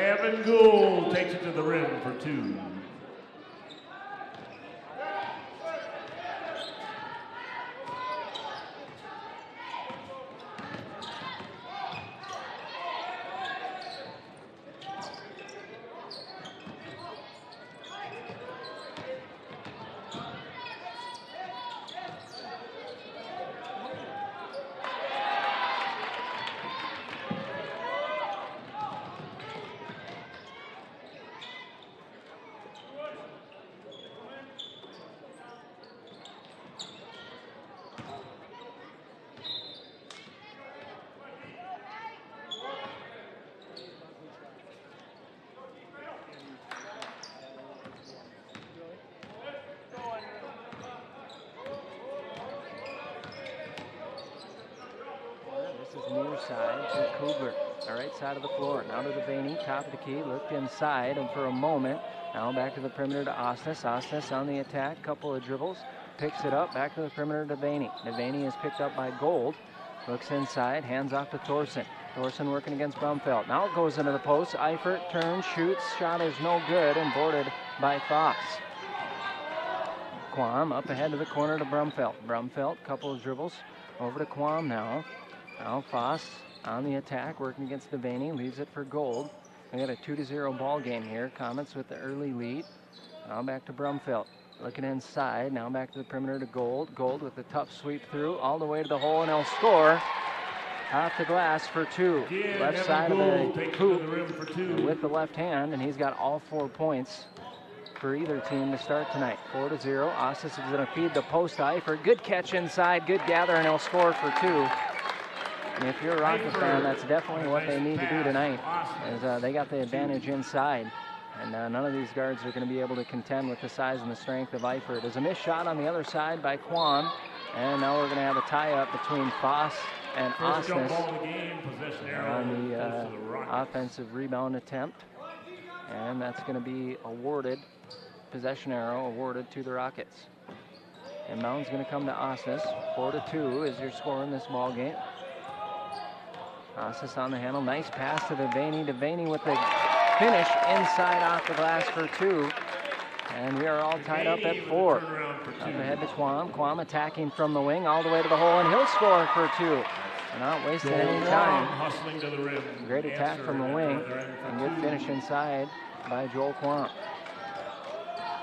Evan Gould takes it to the rim for 2. Near side to Kugler, the right side of the floor. Now to Devaney, top of the key, looked inside, and for a moment, now back to the perimeter to Osnes. Osnes on the attack, couple of dribbles, picks it up, back to the perimeter to Devaney. Devaney is picked up by Gold, looks inside, hands off to Thorson. Thorson working against Brumfeld. Now it goes into the post. Eifert turns, shoots, shot is no good, and boarded by Foss. Quam up ahead to the corner to Brumfeld. Brumfeld, couple of dribbles, over to Quam now. Now Foss on the attack, working against Devaney, leaves it for Gold. We got a 2-0 ball game here. Comets with the early lead. Now back to Brumfeld, looking inside. Now back to the perimeter to Gold. Gold with the tough sweep through, all the way to the hole, and he'll score. Off the glass for 2. Left side of the hoop with the left hand, and he's got all 4 points for either team to start tonight. 4-0. Osnes is going to feed the post to Eifert. Good catch inside, good gather, and he'll score for 2. And if you're a Rocket fan, that's definitely what they need to do tonight, as they got the advantage inside. And none of these guards are going to be able to contend with the size and the strength of Eifert. There's a missed shot on the other side by Quam. And now we're going to have a tie-up between Foss and Osnes on the offensive rebound attempt. And that's going to be awarded, possession arrow awarded to the Rockets. And Mountain's going to come to Osnes. 4-2 is your score in this ball game. Osnes on the handle, nice pass to Devaney. Devaney with the finish inside off the glass for 2. And we are all tied up at 4. Up ahead to Quam. Quam attacking from the wing all the way to the hole, and he'll score for 2. Not wasting any time. Great attack from the wing, and good finish inside by Joel Quam.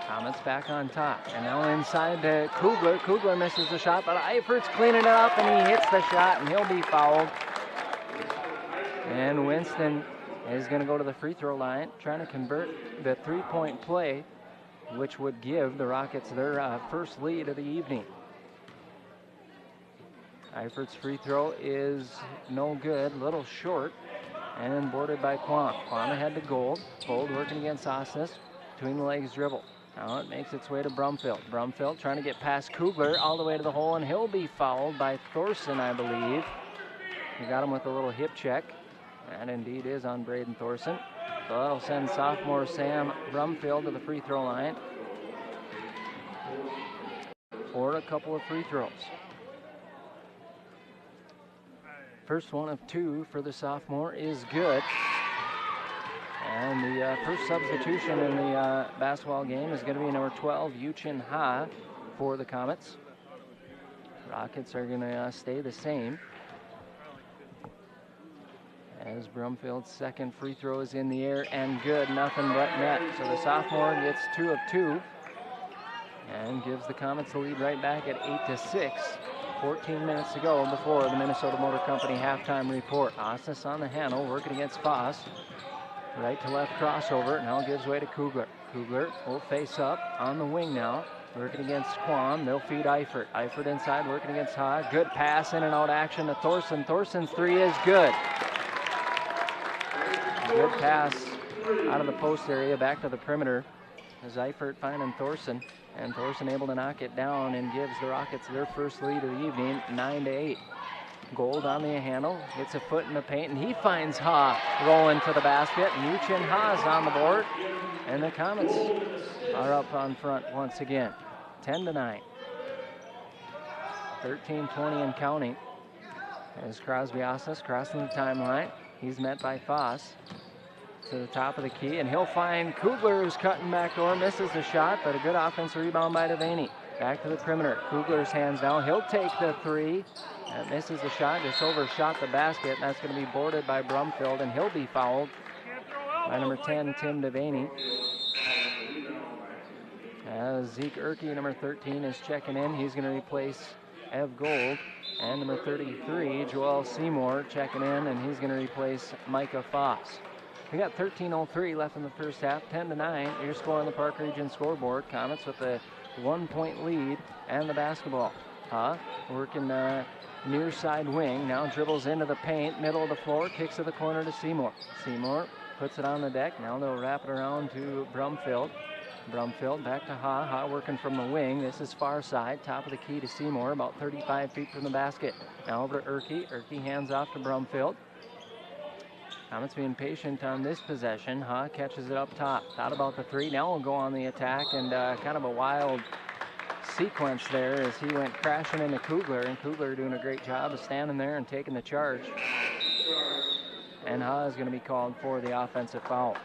Comets back on top, and now inside to Kugler. Kugler misses the shot, but Eifert's cleaning it up, and he hits the shot, and he'll be fouled. And Winston is going to go to the free throw line, trying to convert the three-point play, which would give the Rockets their first lead of the evening. Eifert's free throw is no good, little short, and boarded by Quam. Quam ahead to Gold. Gold working against Osnes, between the legs dribble. Now it makes its way to Brumfeld. Brumfeld trying to get past Kugler all the way to the hole, and he'll be fouled by Thorson, I believe. He got him with a little hip check. That indeed is on Braden Thorson. So that'll send sophomore Sam Brumfeld to the free throw line for a couple of free throws. First one of 2 for the sophomore is good. And the first substitution in the basketball game is going to be number 12, Yuchin Ha, for the Comets. Rockets are going to stay the same, as Brumfield's second free throw is in the air and good, nothing but net. So the sophomore gets 2 of 2 and gives the Comets the lead right back at 8-6. 14 minutes to go before the Minnesota Motor Company halftime report. Osnes on the handle, working against Foss. Right to left crossover, now gives way to Kugler. Kugler will face up on the wing now, working against Quam. They'll feed Eifert. Eifert inside, working against Ha. Good pass, in and out action to Thorson. Thorson's 3 is good. Good pass out of the post area, back to the perimeter. As Eifert finding Thorson, and Thorson able to knock it down and gives the Rockets their first lead of the evening, 9-8. Gold on the handle, gets a foot in the paint, and he finds Ha rolling to the basket. Yuchin Ha's on the board, and the Comets are up on front once again, 10-9. 13-20 and counting. As Crosby Osnes crossing the timeline, he's met by Foss. to the top of the key, and he'll find Kugler, who's cutting back door, misses the shot, but a good offensive rebound by Devaney. Back to the perimeter. Kugler's hands down. He'll take the three. That misses the shot, just overshot the basket. And that's going to be boarded by Brumfield, and he'll be fouled by number 10, Tim Devaney. As Zeke Erke, number 13, is checking in. He's going to replace Ev Gold. And number 33, Joel Seymour, checking in, and he's going to replace Micah Foss. We got 13:03 left in the first half, 10-9. Your score on the Park Region scoreboard. Comets with a 1-point lead and the basketball. Working near side wing. Now dribbles into the paint, middle of the floor, kicks to the corner to Seymour. Seymour puts it on the deck. Now they'll wrap it around to Brumfield. Brumfield back to Ha working from the wing. This is far side, top of the key to Seymour, about 35 feet from the basket. Now over to Erke. Erke hands off to Brumfield. Comets being patient on this possession. Catches it up top. Thought about the three. Now we'll go on the attack, and kind of a wild sequence there as he went crashing into Kugler, and Kugler doing a great job of standing there and taking the charge. And is going to be called for the offensive foul.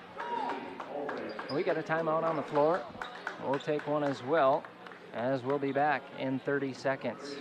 We got a timeout on the floor. We'll take one as well, as we'll be back in 30 seconds.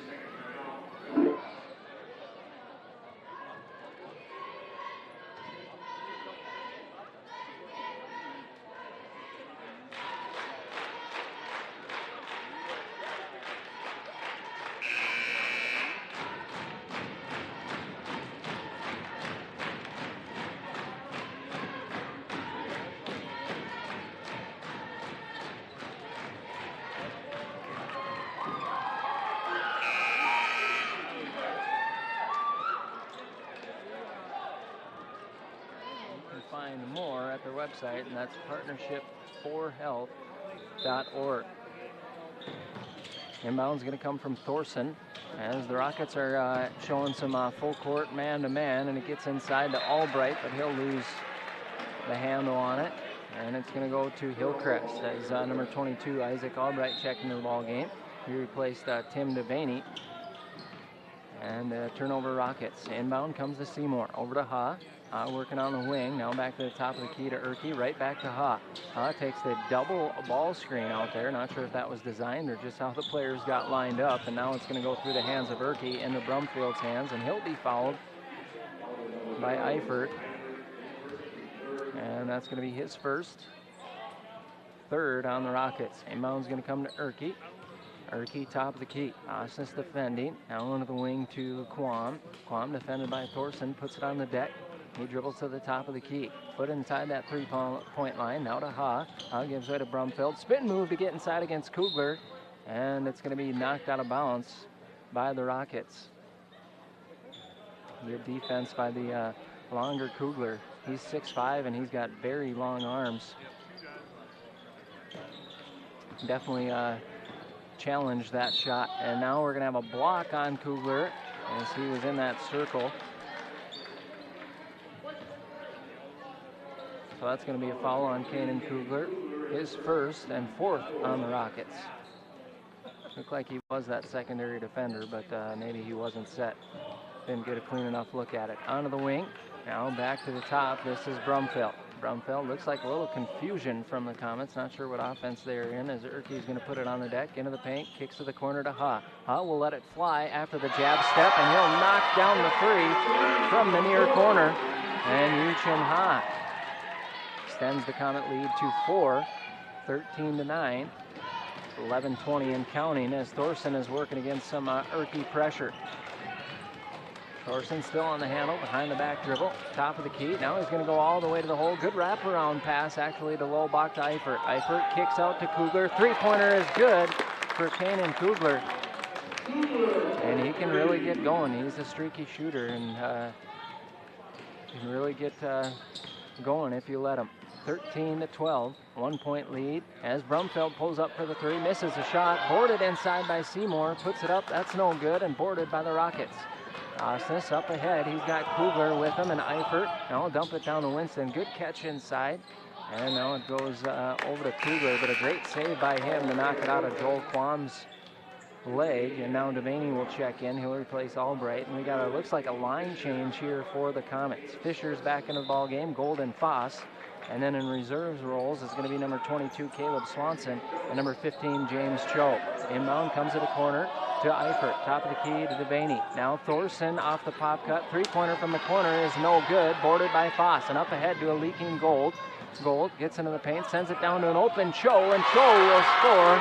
More at their website, and that's partnership4health.org. Inbound's going to come from Thorson as the Rockets are showing some full court man-to-man, and it gets inside to Albright, but he'll lose the handle on it, and it's going to go to Hillcrest as number 22, Isaac Albright, checking the ball game. He replaced Tim Devaney. And turnover Rockets. Inbound comes to Seymour. Over to working on the wing. Now back to the top of the key to Erke. Right back to takes the double ball screen out there. Not sure if that was designed or just how the players got lined up. And now it's going to go through the hands of Erke into Brumfield's hands. And he'll be fouled by Eifert. And that's going to be his first. Third on the Rockets. Inbound's going to come to Erke. Erke, top of the key. Osnes defending. Now into the wing to Quam. Quam defended by Thorson. Puts it on the deck. He dribbles to the top of the key. Foot inside that three-point line. Now to Ha gives way to Brumfield. Spin move to get inside against Kugler. And it's going to be knocked out of bounds by the Rockets. Good defense by the longer Kugler. He's 6'5", and he's got very long arms. Definitely challenge that shot, and now we're going to have a block on Kugler as he was in that circle. So that's going to be a foul on Kanan Kugler, his first and fourth on the Rockets. Looked like he was that secondary defender, but maybe he wasn't set. Didn't get a clean enough look at it. Onto the wing, now back to the top. This is Brumfield. Brumfield looks like a little confusion from the Comets. Not sure what offense they're in as Erke's going to put it on the deck, into the paint, kicks to the corner to Ha will let it fly after the jab step, and he'll knock down the three from the near corner. And Yuchin Ha extends the Comet lead to 4, 13-9. 11:20 and counting as Thorson is working against some Erke pressure. Thorson still on the handle, behind the back dribble, top of the key. Now he's going to go all the way to the hole. Good wraparound pass, actually, to Lobach to Eifert. Eifert kicks out to Kugler. Three-pointer is good for Kanan Kugler. And he can really get going. He's a streaky shooter, and can really get going if you let him. 13-12, 1-point lead as Brumfield pulls up for the three, misses the shot, boarded inside by Seymour, puts it up, that's no good, and boarded by the Rockets. Osnes up ahead, he's got Kugler with him, and Eifert. Now dump it down to Winston, good catch inside, and now it goes over to Kugler, but a great save by him to knock it out of Joel Quam's leg, and now Devaney will check in. He'll replace Albright, and we got looks like a line change here for the Comets. Fisher's back into the ball game, Golden Foss And then in reserves roles is going to be number 22, Caleb Swanson, and number 15, James Cho. Inbound comes to the corner to Eifert. Top of the key to Devaney. Now Thorson off the pop cut. Three-pointer from the corner is no good. Boarded by Foss. And up ahead to a leaking Gold. Gold gets into the paint, sends it down to an open Cho, and Cho will score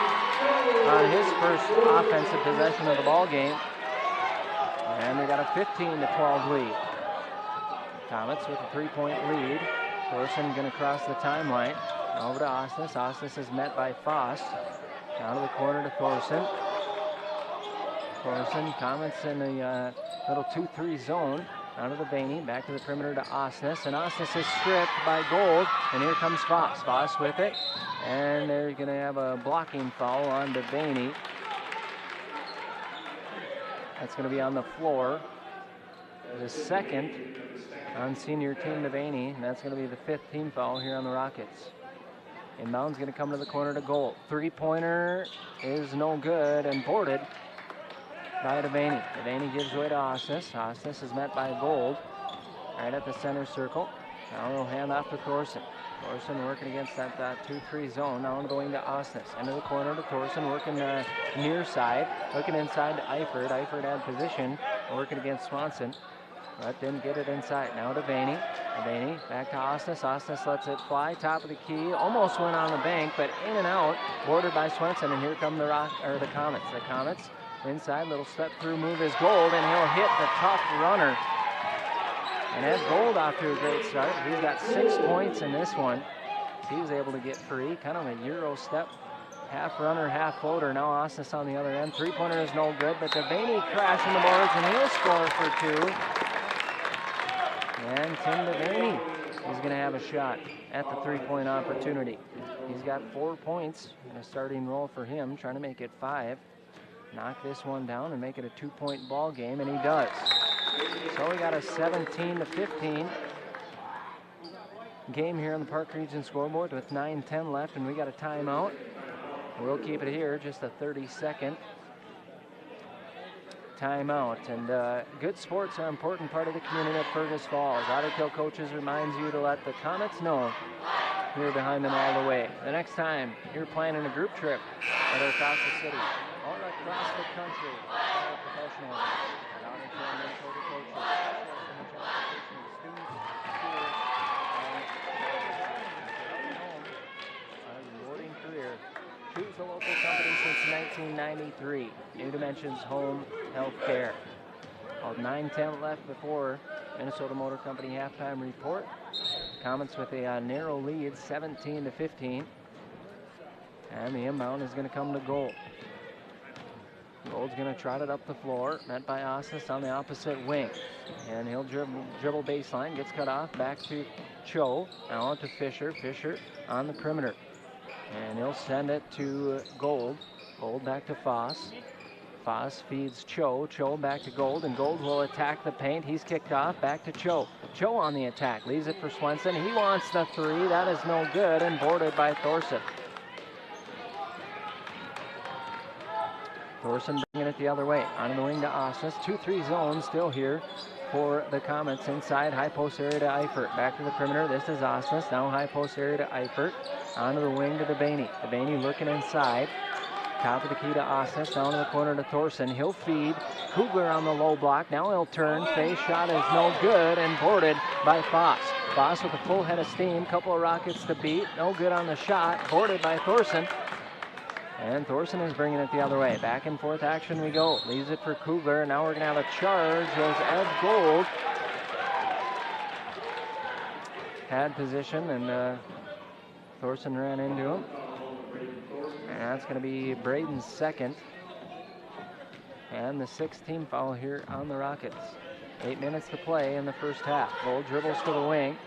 on his first offensive possession of the ball game. And they got a 15-12 lead. Comets with a 3-point lead. Thorson going to cross the timeline. Over to Osnes. Osnes is met by Foss. Down to the corner to Thorson. Thorson, Comets in the little 2-3 zone. Out of the Devaney, back to the perimeter to Osnes, and Osnes is stripped by Gold, and here comes Foss. Foss with it, and they're going to have a blocking foul on Devaney. That's going to be on the floor. The second on senior team Devaney, and that's going to be the 5th team foul here on the Rockets. Inbound's going to come to the corner to Gold. Three-pointer is no good and boarded by Devaney. Devaney gives way to Osnes. Osnes is met by Gold right at the center circle. Now they'll hand off to Thorson. Thorson working against that 2-3 zone. Now into the wing to Osnes. Into the corner to Thorson, working near side. Looking inside to Eifert. Eifert had position, working against Swanson, but didn't get it inside. Now to Devaney. Devaney back to Osnes. Osnes lets it fly. Top of the key. Almost went on the bank, but in and out. Boarded by Swanson, and here come the Comets. The Comets inside, little step through move is Gold, and he'll hit the tough runner. And Ed Gold off to a great start. He's got 6 points in this one. He was able to get free, kind of a Euro step, half runner, half floater. Now Osnes on the other end. Three-pointer is no good, but Devaney crashing the boards, and he'll score for 2. And Tim Devaney is going to have a shot at the three-point opportunity. He's got 4 points in a starting role for him, trying to make it 5. Knock this one down and make it a 2-point ball game, and he does. So we got a 17-15 game here on the Park Region scoreboard with 9:10 left, and we got a timeout. We'll keep it here, just a 30-second timeout. And good sports are an important part of the community of Fergus Falls. Otter Tail Coaches reminds you to let the Comets know you're behind them all the way. The next time you're planning a group trip, whether across the city or across the country, all professional and Otter Tail Minnesota coaches, specialists in the transportation of students, schools, and home. A rewarding career. Choose a local company since 1993. New Dimensions Home Health Care. All 9:10 left before Minnesota Motor Company halftime report. Comets with a narrow lead, 17-15. And the inbound is going to come to Gold. Gold's going to trot it up the floor, met by Osnes on the opposite wing. And he'll dribble baseline, gets cut off, back to Cho. Now on to Fisher. Fisher on the perimeter. And he'll send it to Gold. Gold back to Foss. Foss feeds Cho. Cho back to Gold, and Gold will attack the paint. He's kicked off. Back to Cho. Cho on the attack. Leaves it for Swenson. He wants the three. That is no good, and boarded by Thorson. Thorson bringing it the other way. On the wing to Osnes. 2-3 zone still here for the Comets. Inside, high post area to Eifert. Back to the perimeter. This is Osnes. Now high post area to Eifert. Onto the wing to Devaney. Devaney looking inside. Top of the key to Osnes, down to the corner to Thorson. He'll feed Kugler on the low block. Now he'll turn. Face shot is no good and boarded by Foss. Foss with a full head of steam. Couple of Rockets to beat. No good on the shot. Boarded by Thorson. And Thorson is bringing it the other way. Back and forth action we go. Leaves it for Kugler. Now we're going to have a charge as Ed Gold had position, and Thorson ran into him. And that's going to be Braden's second. And the 6th team foul here on the Rockets. 8 minutes to play in the first half. Gold dribbles to the wing.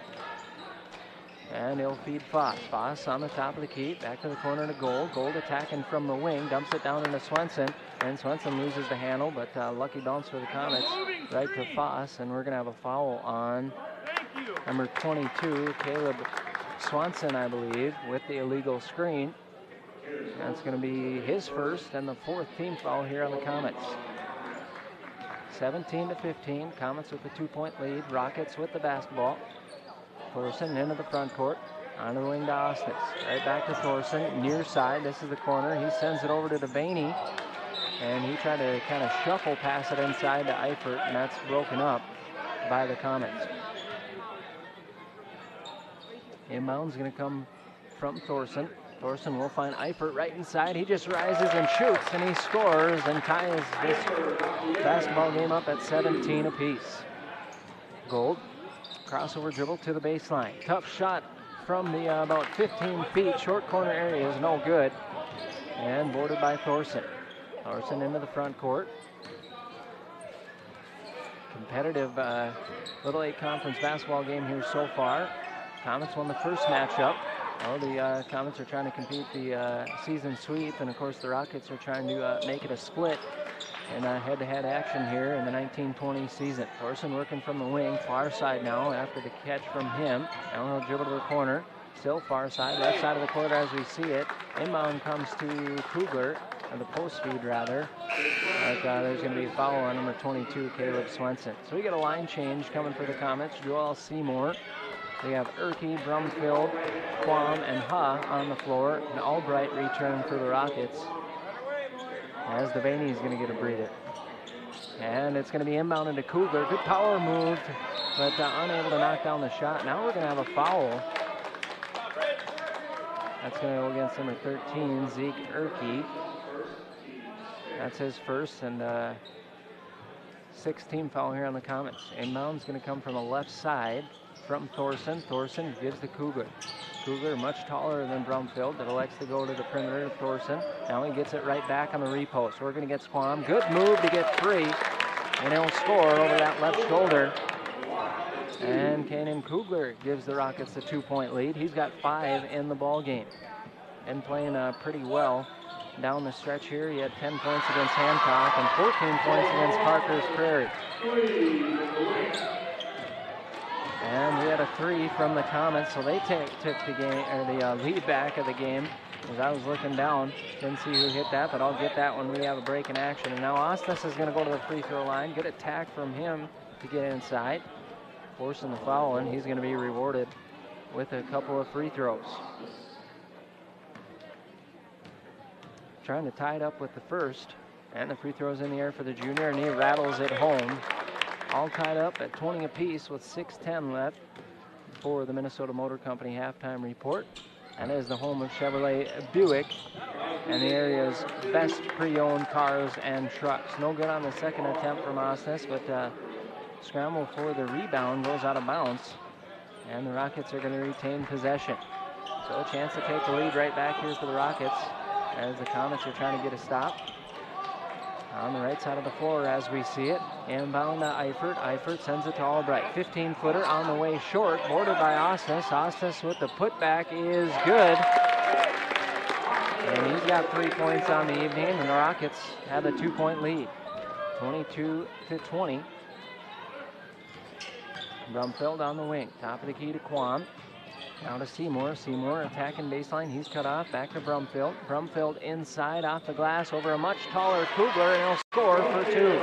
And he'll feed Foss. Foss on the top of the key. Back to the corner to Gold. Gold attacking from the wing. Dumps it down into Swenson. And Swenson loses the handle, but lucky bounce for the Comets. Right to Foss. And we're going to have a foul on number 22, Caleb Swanson, I believe, with the illegal screen. That's going to be his first and the 4th team foul here on the Comets. 17-15, Comets with a 2-point lead. Rockets with the basketball. Thorson into the front court. On the wing to Osnes. Right back to Thorson. Near side. This is the corner. He sends it over to Devaney. And he tried to kind of shuffle pass it inside to Eifert, and that's broken up by the Comets. Inbound's going to come from Thorson. Thorson will find Eifert right inside. He just rises and shoots, and he scores and ties this basketball game up at 17 apiece. Gold, crossover dribble to the baseline. Tough shot from the about 15 feet. Short corner area is no good. And boarded by Thorson. Thorson into the front court. Competitive Little 8 conference basketball game here so far. Comets won the first matchup. Well, the Comets are trying to compete the season sweep, and of course the Rockets are trying to make it a split in head-to-head action here in the 1920 season. Thorson working from the wing, far side now after the catch from him. Now he'll dribble to the corner, still far side, left side of the court as we see it. Inbound comes to Kugler, or the post feed rather. But there's going to be a foul on number 22, Caleb Swenson. So we get a line change coming for the Comets. Joel Seymour. We have Erke, Brumfield, Quam, and Ha on the floor. An Albright return for the Rockets. As Devaney is going to get a breather. And it's going to be inbounded to Kugler. Good power move, but unable to knock down the shot. Now we're going to have a foul. That's going to go against number 13, Zeke Erke. That's his first and 6th foul here on the Comets. Inbound's going to come from the left side from Thorson. Thorson gives to Kugler. Kugler much taller than Brumfield, but elects to go to the perimeter to Thorson. Now he gets it right back on the repost. Working against Quam. Good move to get free, and he'll score over that left shoulder. And Kanan Kugler gives the Rockets a 2-point lead. He's got 5 in the ball game. Been playing pretty well down the stretch here. He had 10 points against Hancock and 14 points against Parker's Prairie. And we had a 3 from the Comets, so they took the game, or the lead back of the game. As I was looking down, didn't see who hit that, but I'll get that when we have a break in action. And now Osnes is going to go to the free throw line. Good attack from him to get inside, forcing the foul, and he's going to be rewarded with a couple of free throws. Trying to tie it up with the first, and the free throw's in the air for the junior, and he rattles it home. All tied up at 20 apiece with 6:10 left for the Minnesota Motor Company halftime report. And is the home of Chevrolet Buick and the area's best pre-owned cars and trucks. No good on the second attempt from Osnes, but scramble for the rebound goes out of bounds, and the Rockets are going to retain possession. So a chance to take the lead right back here for the Rockets as the Comets are trying to get a stop. On the right side of the floor as we see it. Inbound to Eifert. Eifert sends it to Albright. 15-footer on the way short. Boarded by Osnes. Osnes with the putback is good. And he's got 3 points on the evening, and the Rockets have a 2-point lead. 22-20. Brumfield on the wing. Top of the key to Quam. Now to Seymour. Seymour attacking baseline. He's cut off. Back to Brumfield. Brumfield inside off the glass over a much taller Kugler, and he'll score for 2.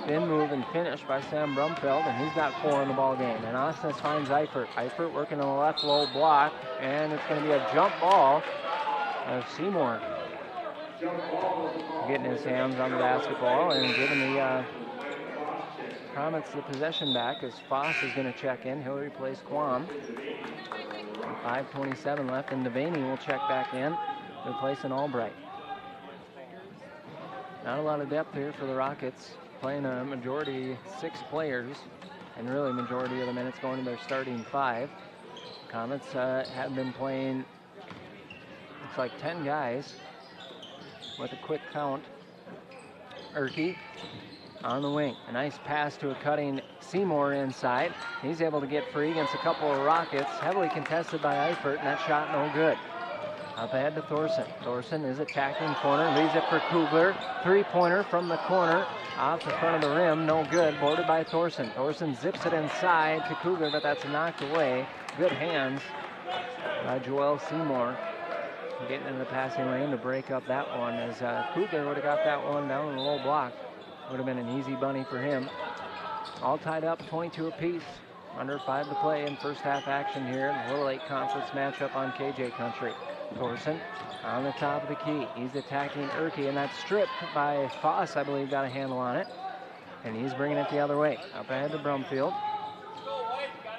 Spin move and finish by Sam Brumfield, and he's got 4 in the ball game. And Osnes finds Eifert. Eifert working on the left low block, and it's going to be a jump ball of Seymour getting his hands on the basketball and giving the Comets the possession back as Foss is going to check in. He'll replace Quam. 5:27 left, and Devaney will check back in, replacing Albright. Not a lot of depth here for the Rockets, playing a majority 6 players, and really majority of the minutes going to their starting 5. Comets have been playing, looks like 10 guys with a quick count. Erke on the wing. A nice pass to a cutting Seymour inside. He's able to get free against a couple of Rockets. Heavily contested by Eifert, and that shot no good. Up ahead to Thorson. Thorson is attacking corner, leaves it for Kugler. 3-pointer from the corner, off the front of the rim, no good. Boarded by Thorson. Thorson zips it inside to Kugler, but that's knocked away. Good hands by Joel Seymour. Getting in the passing lane to break up that one, as Kugler would have got that one down in the low block. Would have been an easy bunny for him. All tied up, 22 apiece. Under 5 to play in first half action here in the Little 8 Conference matchup on KJ Country. Thorson on the top of the key. He's attacking Erke, and that's stripped by Foss, I believe, got a handle on it. And he's bringing it the other way. Up ahead to Brumfield.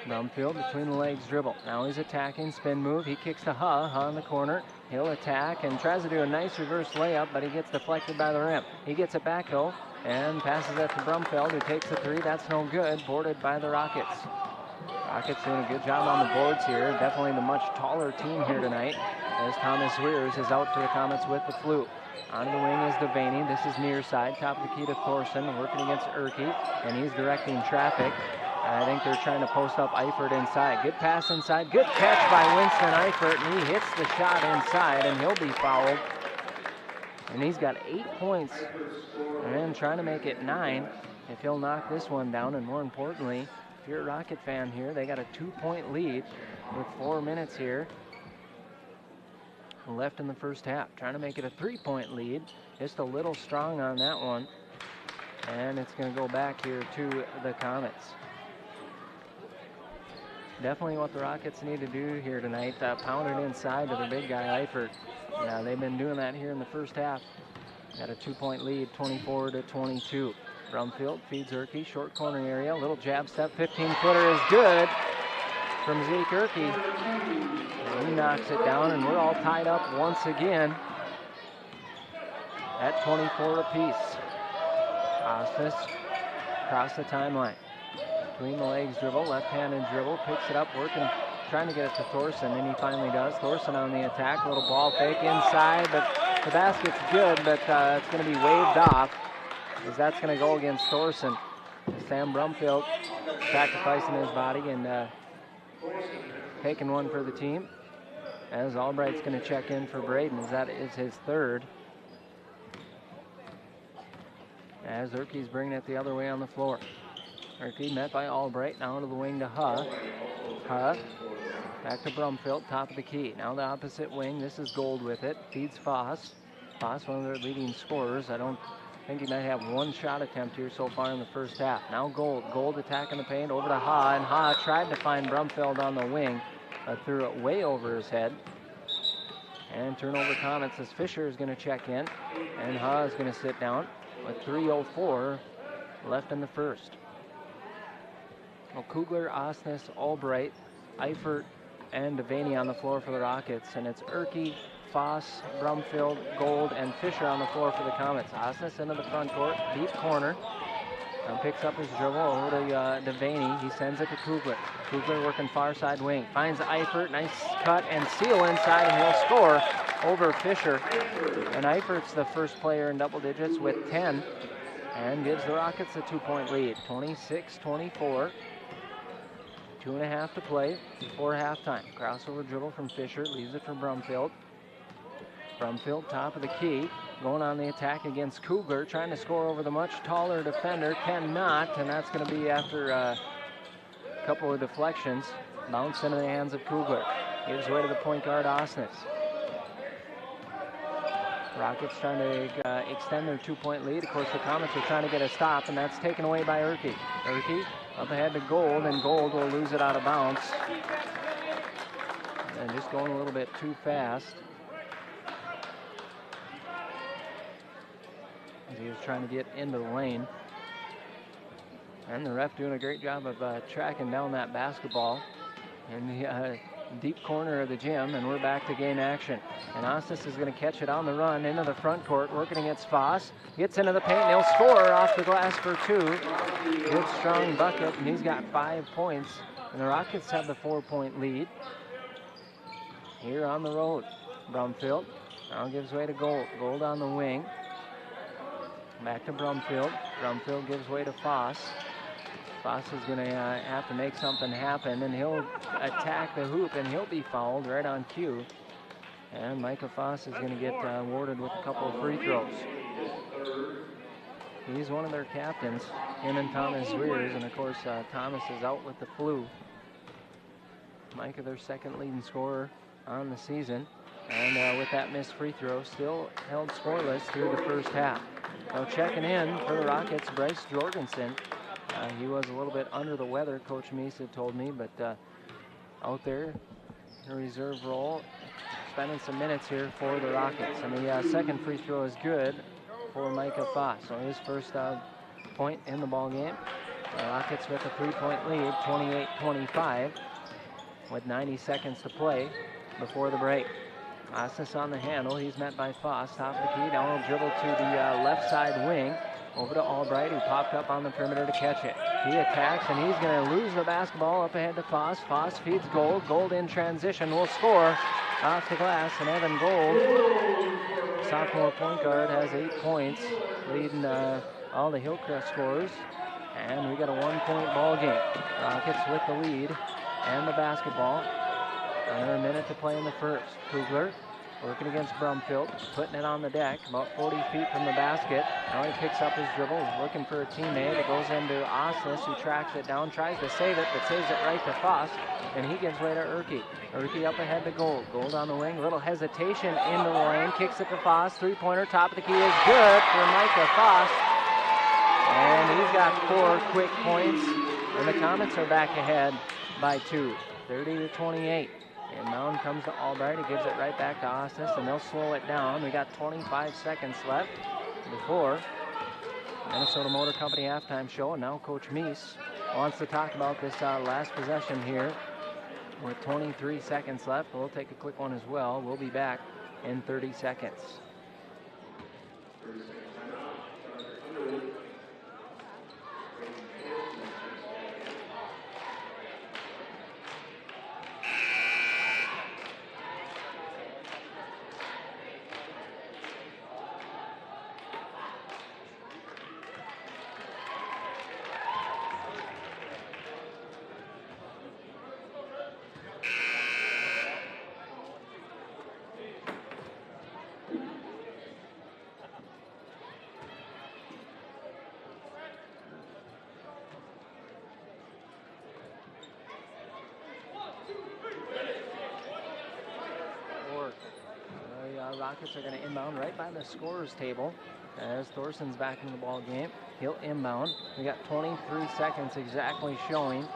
Brumfield between the legs dribble. Now he's attacking, spin move. He kicks to Ha in the corner. He'll attack and tries to do a nice reverse layup, but he gets deflected by the rim. He gets it back though and passes it to Brumfield, who takes the three. That's no good. Boarded by the Rockets. Rockets doing a good job on the boards here. Definitely the much taller team here tonight, as Thomas Weers is out for the Comets with the flu. On the wing is Devaney. This is near side. Top of the key to Thorson, working against Erke, and he's directing traffic. I think they're trying to post up Eifert inside. Good pass inside. Good catch by Winston Eifert, and he hits the shot inside, and he'll be fouled. And he's got 8 points, and trying to make it 9 if he'll knock this one down. And more importantly, if you're a Rocket fan here, they got a 2-point lead with 4 minutes here left in the first half. Trying to make it a 3-point lead. Just a little strong on that one. And it's going to go back here to the Comets. Definitely what the Rockets need to do here tonight. Pound it inside to the big guy, Eifert. They've been doing that here in the first half. Got a 2-point lead, 24-22. Brumfield feeds Erke, short corner area. Little jab step, 15-footer is good from Zeke Erke. He knocks it down, and we're all tied up once again at 24 apiece. Osnes across the timeline. Between the legs dribble, left-handed dribble, picks it up, working, trying to get it to Thorson, and he finally does. Thorson on the attack, little ball fake inside, but the basket's good, but it's going to be waved off, as that's going to go against Thorson. Sam Brumfield sacrificing his body and taking one for the team, as Albright's going to check in for Braden, as that is his third. As Erke's bringing it the other way on the floor. Erke met by Albright, now to the wing to Ha. Ha, back to Brumfield, top of the key. Now the opposite wing, this is Gold with it, feeds Foss. Foss, one of their leading scorers. I don't think he might have one shot attempt here so far in the first half. Now Gold, Gold attacking the paint, over to Ha, and Ha tried to find Brumfield on the wing, threw it way over his head. And turnover Comets as Fisher is going to check in, and Ha is going to sit down with 3:04 left in the first. Well, Kugler, Osnes, Albright, Eifert, and Devaney on the floor for the Rockets. And it's Erke, Foss, Brumfield, Gold, and Fisher on the floor for the Comets. Osnes into the front court, deep corner. Now picks up his dribble over to Devaney. He sends it to Kugler. Kugler working far side wing. Finds Eifert, nice cut and seal inside, and he'll score over Fisher. And Eifert's the first player in double digits with 10 and gives the Rockets a 2-point lead, 26-24. 2.5 to play before halftime. Crossover dribble from Fisher, leaves it for Brumfield. Brumfield, top of the key, going on the attack against Kugler, trying to score over the much taller defender, cannot, and that's going to be after a couple of deflections. Bounce into the hands of Kugler. Gives way to the point guard, Osnes. Rockets trying to extend their 2-point lead. Of course, the Comets are trying to get a stop, and that's taken away by Erke. Erke up ahead to Gold, and Gold will lose it out of bounds. And just going a little bit too fast. As he was trying to get into the lane. And the ref doing a great job of tracking down that basketball in the deep corner of the gym, and we're back to game action. And Osnes is going to catch it on the run into the front court, working against Foss. Gets into the paint, and he'll score off the glass for 2. Good strong bucket, and he's got 5 points. And the Rockets have the 4-point lead here on the road. Brumfield now gives way to Gold. Gold on the wing. Back to Brumfield. Brumfield gives way to Foss. Foss is going to have to make something happen, and he'll attack the hoop, and he'll be fouled right on cue. And Micah Foss is going to get awarded with a couple of free throws. He's one of their captains, him and Thomas Weers, and of course Thomas is out with the flu. Micah, their second leading scorer on the season, and with that missed free throw, still held scoreless through the first half. Now checking in for the Rockets, Bryce Jorgensen. He was a little bit under the weather, Coach Meese had told me, but out there in a reserve role, spending some minutes here for the Rockets. And the second free throw is good for Micah Foss. So his first point in the ball game. The Rockets with a 3-point lead, 28-25, with 90 seconds to play before the break. Ostis on the handle. He's met by Foss. Top of the key. Down will dribble to the left side wing. Over to Albright, who popped up on the perimeter to catch it. He attacks, and he's going to lose the basketball up ahead to Foss. Foss feeds Gold. Gold in transition will score off the glass, and Evan Gold, sophomore point guard, has 8 points, leading all the Hillcrest scorers. And we got a 1-point ball game. Rockets with the lead and the basketball. Under a minute to play in the first. Kugler working against Brumfield, putting it on the deck, about 40 feet from the basket. Now he picks up his dribble, he's looking for a teammate. It goes into Ostis, who tracks it down, tries to save it, but saves it right to Foss, and he gives way to Urke. Urke up ahead to Gold. Gold on the wing, little hesitation into the lane, kicks it to Foss. Three-pointer, top of the key is good for Micah Foss. And he's got 4 quick points, and the Comets are back ahead by 2, 30-28. And Mound comes to Albright. He gives it right back to Ostis, and they'll slow it down. We got 25 seconds left before Minnesota Motor Company halftime show. And now Coach Meese wants to talk about this last possession here with 23 seconds left. We'll take a quick one as well. We'll be back in 30 seconds. Rockets are going to inbound right by the scorer's table as Thorson's back in the ball game. He'll inbound. We got 23 seconds exactly showing.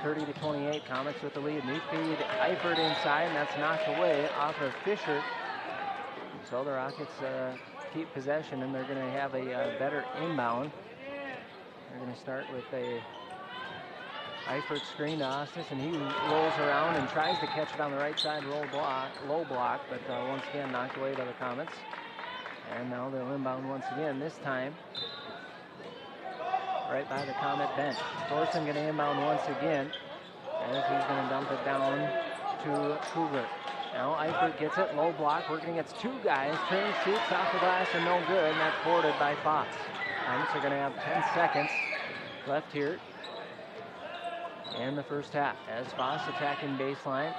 30-28, Comets with the lead. Knee feed Eifert inside, and that's knocked away off of Fisher. So the Rockets keep possession, and they're going to have a better inbound. They're going to start with a Eifert screen to Ostis, and he rolls around and tries to catch it on the right side, low block, but once again knocked away by the Comets. And now they'll inbound once again, this time right by the Comet bench. Thorson going to inbound once again as he's going to dump it down to Kugler. Now Eifert gets it, low block, working against 2 guys, turns, shoots off the glass, and no good, and that's boarded by Fox. Comets are going to have 10 seconds left here in the first half as Foss attacking baseline,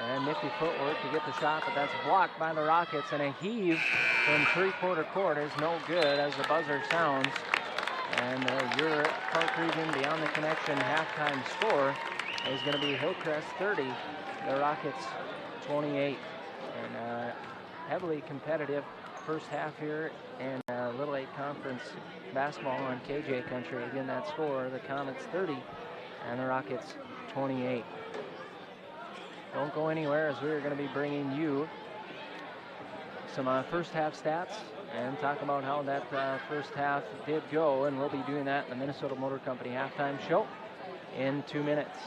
and nifty footwork to get the shot, but that's blocked by the Rockets, and a heave from three-quarter court is no good as the buzzer sounds. And your Park Region Beyond the Connection halftime score is going to be Hillcrest 30, the Rockets 28. And heavily competitive first half here in Little 8 Conference basketball on KJ Country. Again, that score, the Comets 30 and the Rockets 28. Don't go anywhere as we're going to be bringing you some first half stats and talk about how that first half did go, and we'll be doing that in the Minnesota Motor Company halftime show in 2 minutes.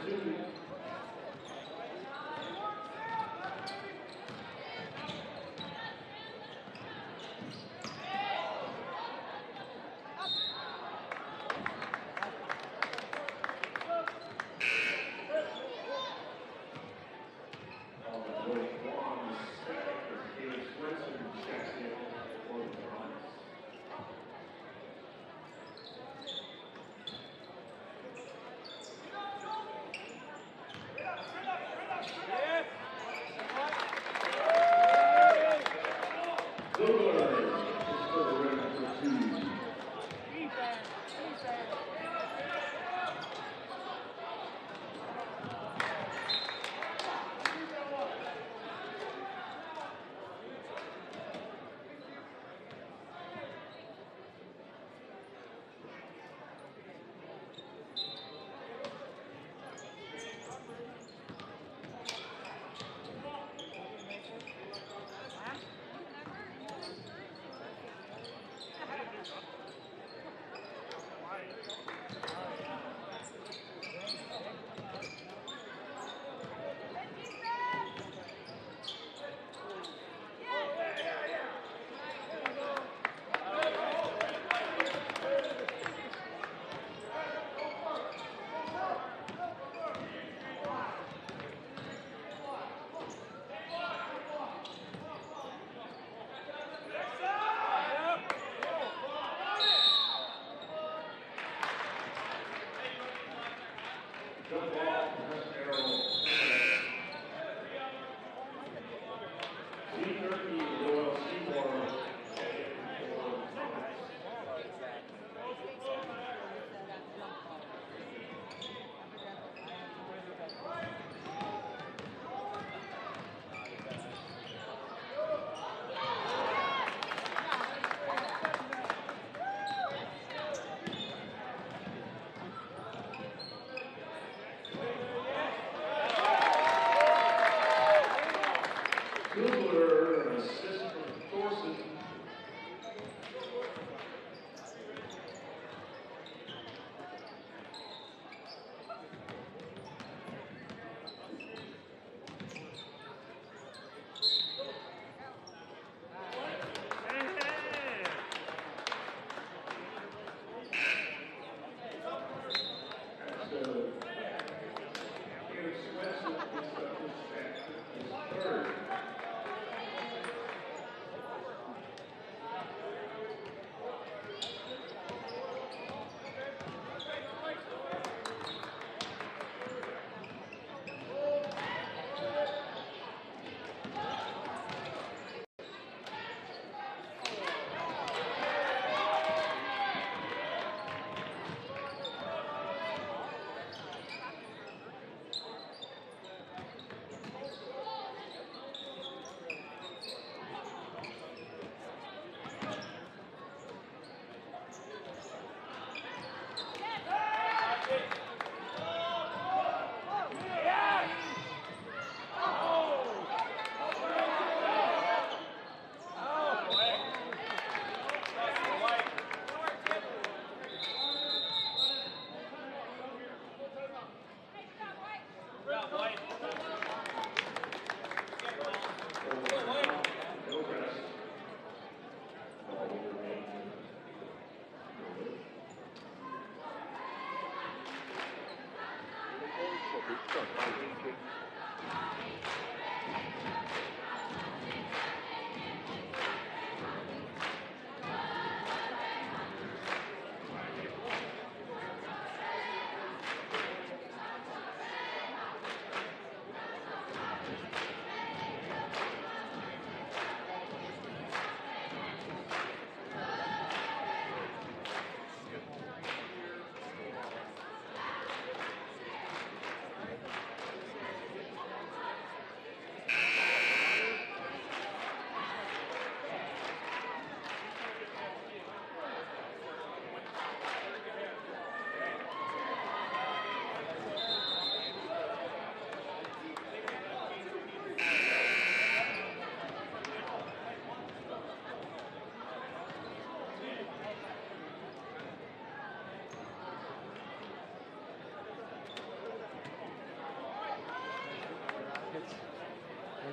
2.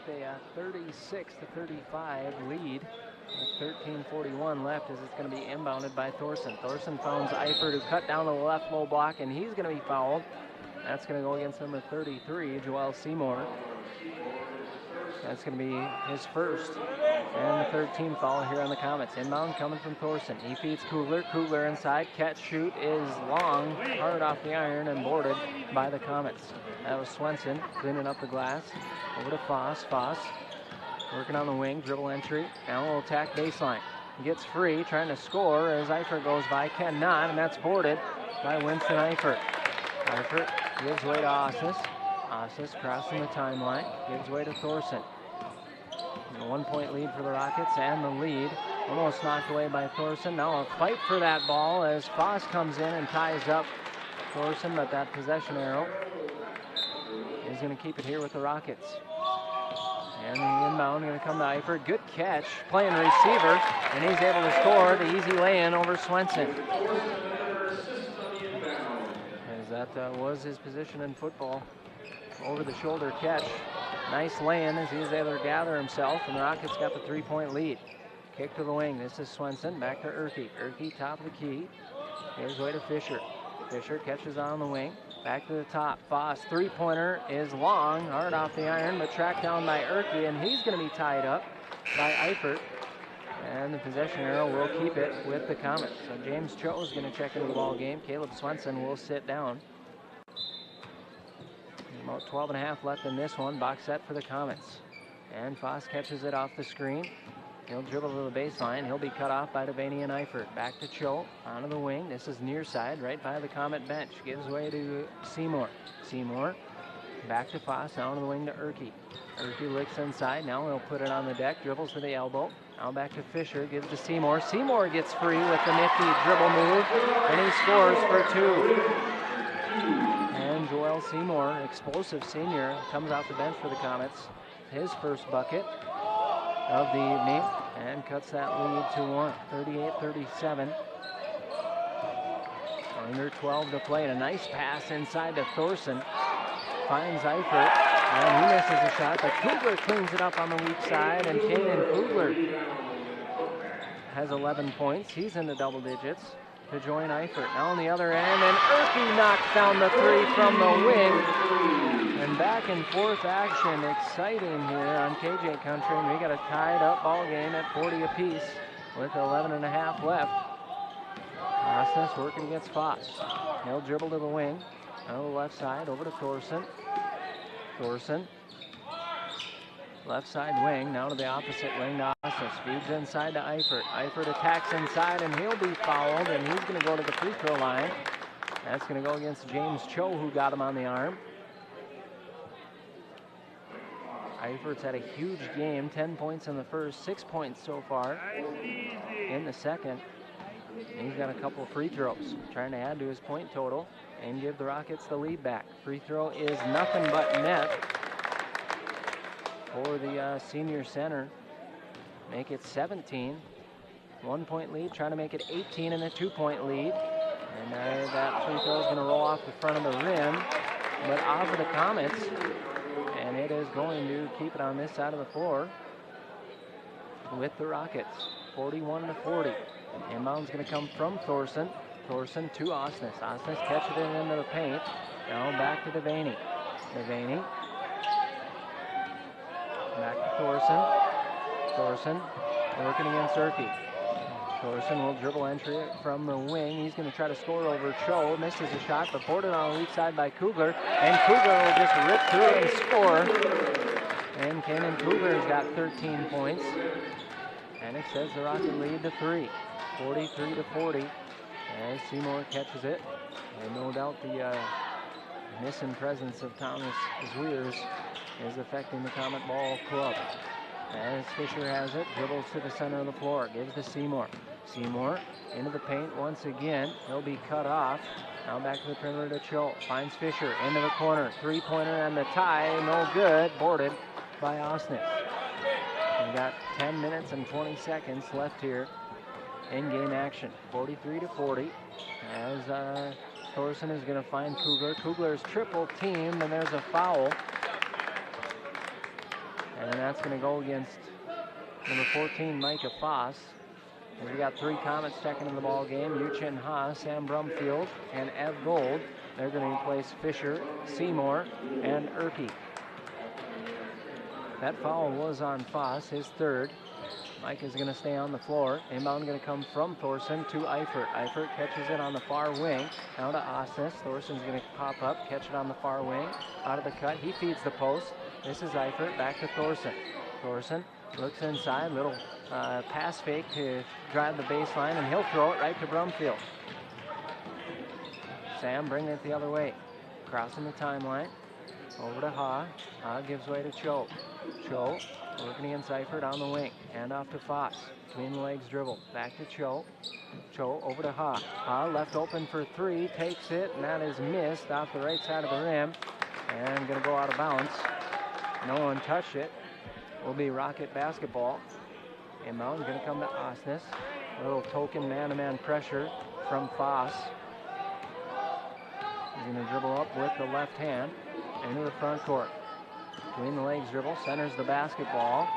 a 36-35 lead with 13:41 left, as it's going to be inbounded by Thorson. Thorson found Eifert, who cut down to the left low block, and he's going to be fouled. That's going to go against number 33, Joel Seymour. That's going to be his first and the third team foul here on the Comets. Inbound coming from Thorson. He feeds Kugler. Kugler inside. Catch shoot is long, hard off the iron and boarded by the Comets. That was Swenson cleaning up the glass. Over to Foss. Foss working on the wing. Dribble entry. Now will attack baseline. Gets free, trying to score as Eifert goes by. Cannot, and that's boarded by Winston Eifert. Eifert gives way to Osnes. Osnes crossing the timeline. Gives way to Thorson. A 1-point lead for the Rockets, and the lead almost knocked away by Thorson. Now a fight for that ball as Foss comes in and ties up Thorson, but that possession arrow is going to keep it here with the Rockets. And the inbound going to come to Eifert. Good catch, playing receiver, and he's able to score the easy lay-in over Swenson. As that was his position in football. Over the shoulder catch. Nice lay-in as he's able to gather himself, and the Rockets got the 3-point lead. Kick to the wing. This is Swenson. Back to Erke. Erke top of the key. Gives way to Fisher. Fisher catches on the wing. Back to the top. Foss. Three-pointer is long. Hard off the iron, but tracked down by Erke, and he's going to be tied up by Eifert. And the possession arrow will keep it with the Comets. So James Cho is going to check into the ball game. Caleb Swenson will sit down. About 12 and a half left in this one. Box set for the Comets. And Foss catches it off the screen. He'll dribble to the baseline. He'll be cut off by Devaney and Eifert. Back to Cho. Onto the wing. This is near side, right by the Comet bench. Gives way to Seymour. Seymour back to Foss. Down to the wing to Erke. Erke licks inside. Now he'll put it on the deck. Dribbles to the elbow. Now back to Fisher. Gives to Seymour. Seymour gets free with the nifty dribble move. And he scores for two. Joel Seymour, explosive senior, comes off the bench for the Comets. His first bucket of the evening and cuts that lead to 1, 38-37. Under 12 to play, and a nice pass inside to Thorson. Finds Eifert, and he misses a shot, but Kugler cleans it up on the weak side, and Kanan Kugler has 11 points. He's in the double digits to join Eifert. Now on the other end, and Erke knocks down the three from the wing. And back and forth action, exciting here on KJ Country. And we got a tied up ball game at 40 apiece with 11 and a half left. Osnes working against Foss. He'll dribble to the wing, on the left side, over to Thorson. Thorson, left side wing, now to the opposite wing to Osnes. Feeds inside to Eifert. Eifert attacks inside, and he'll be fouled, and he's going to go to the free throw line. That's going to go against James Cho, who got him on the arm. Eifert's had a huge game, 10 points in the first, 6 points so far in the second. And he's got a couple of free throws, trying to add to his point total and give the Rockets the lead back. Free throw is nothing but net for the senior center. Make it 17. 1 point lead, trying to make it 18 in a 2 point lead. And that free throw is going to roll off the front of the rim, but off of the Comets. And it is going to keep it on this side of the floor with the Rockets, 41-40. Inbound's going to come from Thorson. Thorson to Osnes. Osnes catches it into the paint. Now back to Devaney. Devaney. Back to Thorson. Thorson working against Erke. Thorson will dribble entry from the wing. He's going to try to score over Cho. Misses a shot, but boarded on the weak side by Kugler. And Kugler will just rip through and score. And Kanan Kugler's got 13 points. And it says the Rocket lead to 3. 43-40. As Seymour catches it. And no doubt the missing presence of Thomas Zweers is affecting the Comet Ball Club. As Fisher has it, dribbles to the center of the floor, gives to Seymour. Seymour into the paint once again. He'll be cut off. Now back to the perimeter to Cho. Finds Fisher into the corner. Three-pointer and the tie, no good. Boarded by Osnes. We've got 10 minutes and 20 seconds left here in game action. 43-40. As Thorson is going to find Kugler. Kugler's triple teamed, and there's a foul. And that's going to go against number 14, Micah Foss. As we got 3 Comets checking in the ball game. Yu-Chin Ha, Sam Brumfield, and Ev Gold. They're going to replace Fisher, Seymour, and Erke. That foul was on Foss, his 3rd. Mike is going to stay on the floor. Inbound going to come from Thorson to Eifert. Eifert catches it on the far wing. Now to Osnes. Thorson's going to pop up, catch it on the far wing. Out of the cut, he feeds the post. This is Eifert, back to Thorson. Thorson looks inside, little pass fake to drive the baseline, and he'll throw it right to Brumfield. Sam bringing it the other way. Crossing the timeline. Over to Ha. Ha gives way to Cho. Cho working against Eifert on the wing. Hand off to Foss. Between the legs dribble. Back to Cho. Cho over to Ha. Ha left open for 3. Takes it, and that is missed off the right side of the rim. And going to go out of bounds. No one touched it. Will be Rocket basketball. Inbound going to come to Osnes. A little token man-to-man pressure from Foss. He's going to dribble up with the left hand into the front court. Between the legs dribble, centers the basketball.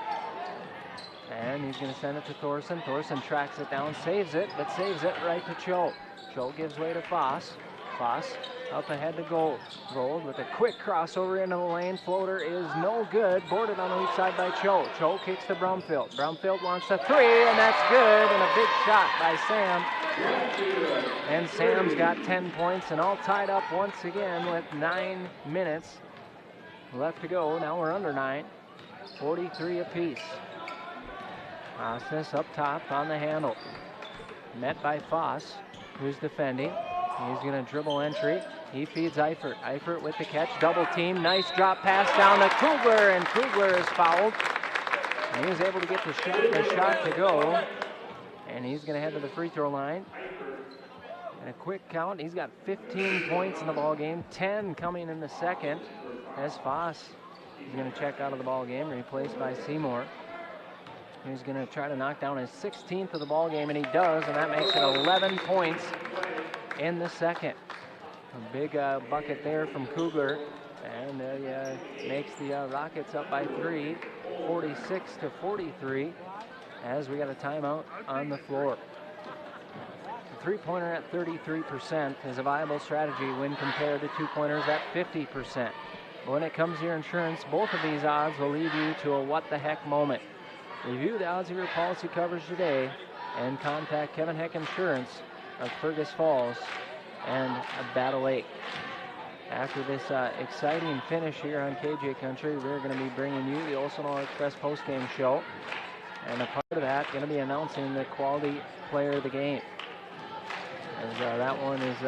And he's going to send it to Thorson. Thorson tracks it down, saves it, but saves it right to Cho. Cho gives way to Foss. Foss up ahead to Gold. Gold with a quick crossover into the lane. Floater is no good. Boarded on the weak side by Cho. Cho kicks to Brumfield. Brumfield wants a 3, and that's good. And a big shot by Sam. And Sam's got 10 points, and all tied up once again with 9 minutes left to go. Now we're under 9. 43 apiece. Osnes up top on the handle. Met by Foss, who's defending. He's going to dribble entry. He feeds Eifert. Eifert with the catch. Double team. Nice drop pass down to Kugler, and Kugler is fouled. And he was able to get the shot to go. And he's going to head to the free throw line. And a quick count. He's got 15 points in the ball game. 10 coming in the second. As Foss is going to check out of the ball game, replaced by Seymour. He's going to try to knock down his 16th of the ball game, and he does, and that makes it 11 points in the second. A big bucket there from Kugler, and makes the Rockets up by 3, 46-43, as we got a timeout on the floor. The three-pointer at 33% is a viable strategy when compared to two-pointers at 50%. But when it comes to your insurance, both of these odds will lead you to a what-the-heck moment. Review the odds of your policy coverage today and contact Kevin Heck Insurance of Fergus Falls and Battle Lake. After this exciting finish here on KJ Country, we're going to be bringing you the Oldsmobile Express postgame show. And a part of that, going to be announcing the quality player of the game. As that one is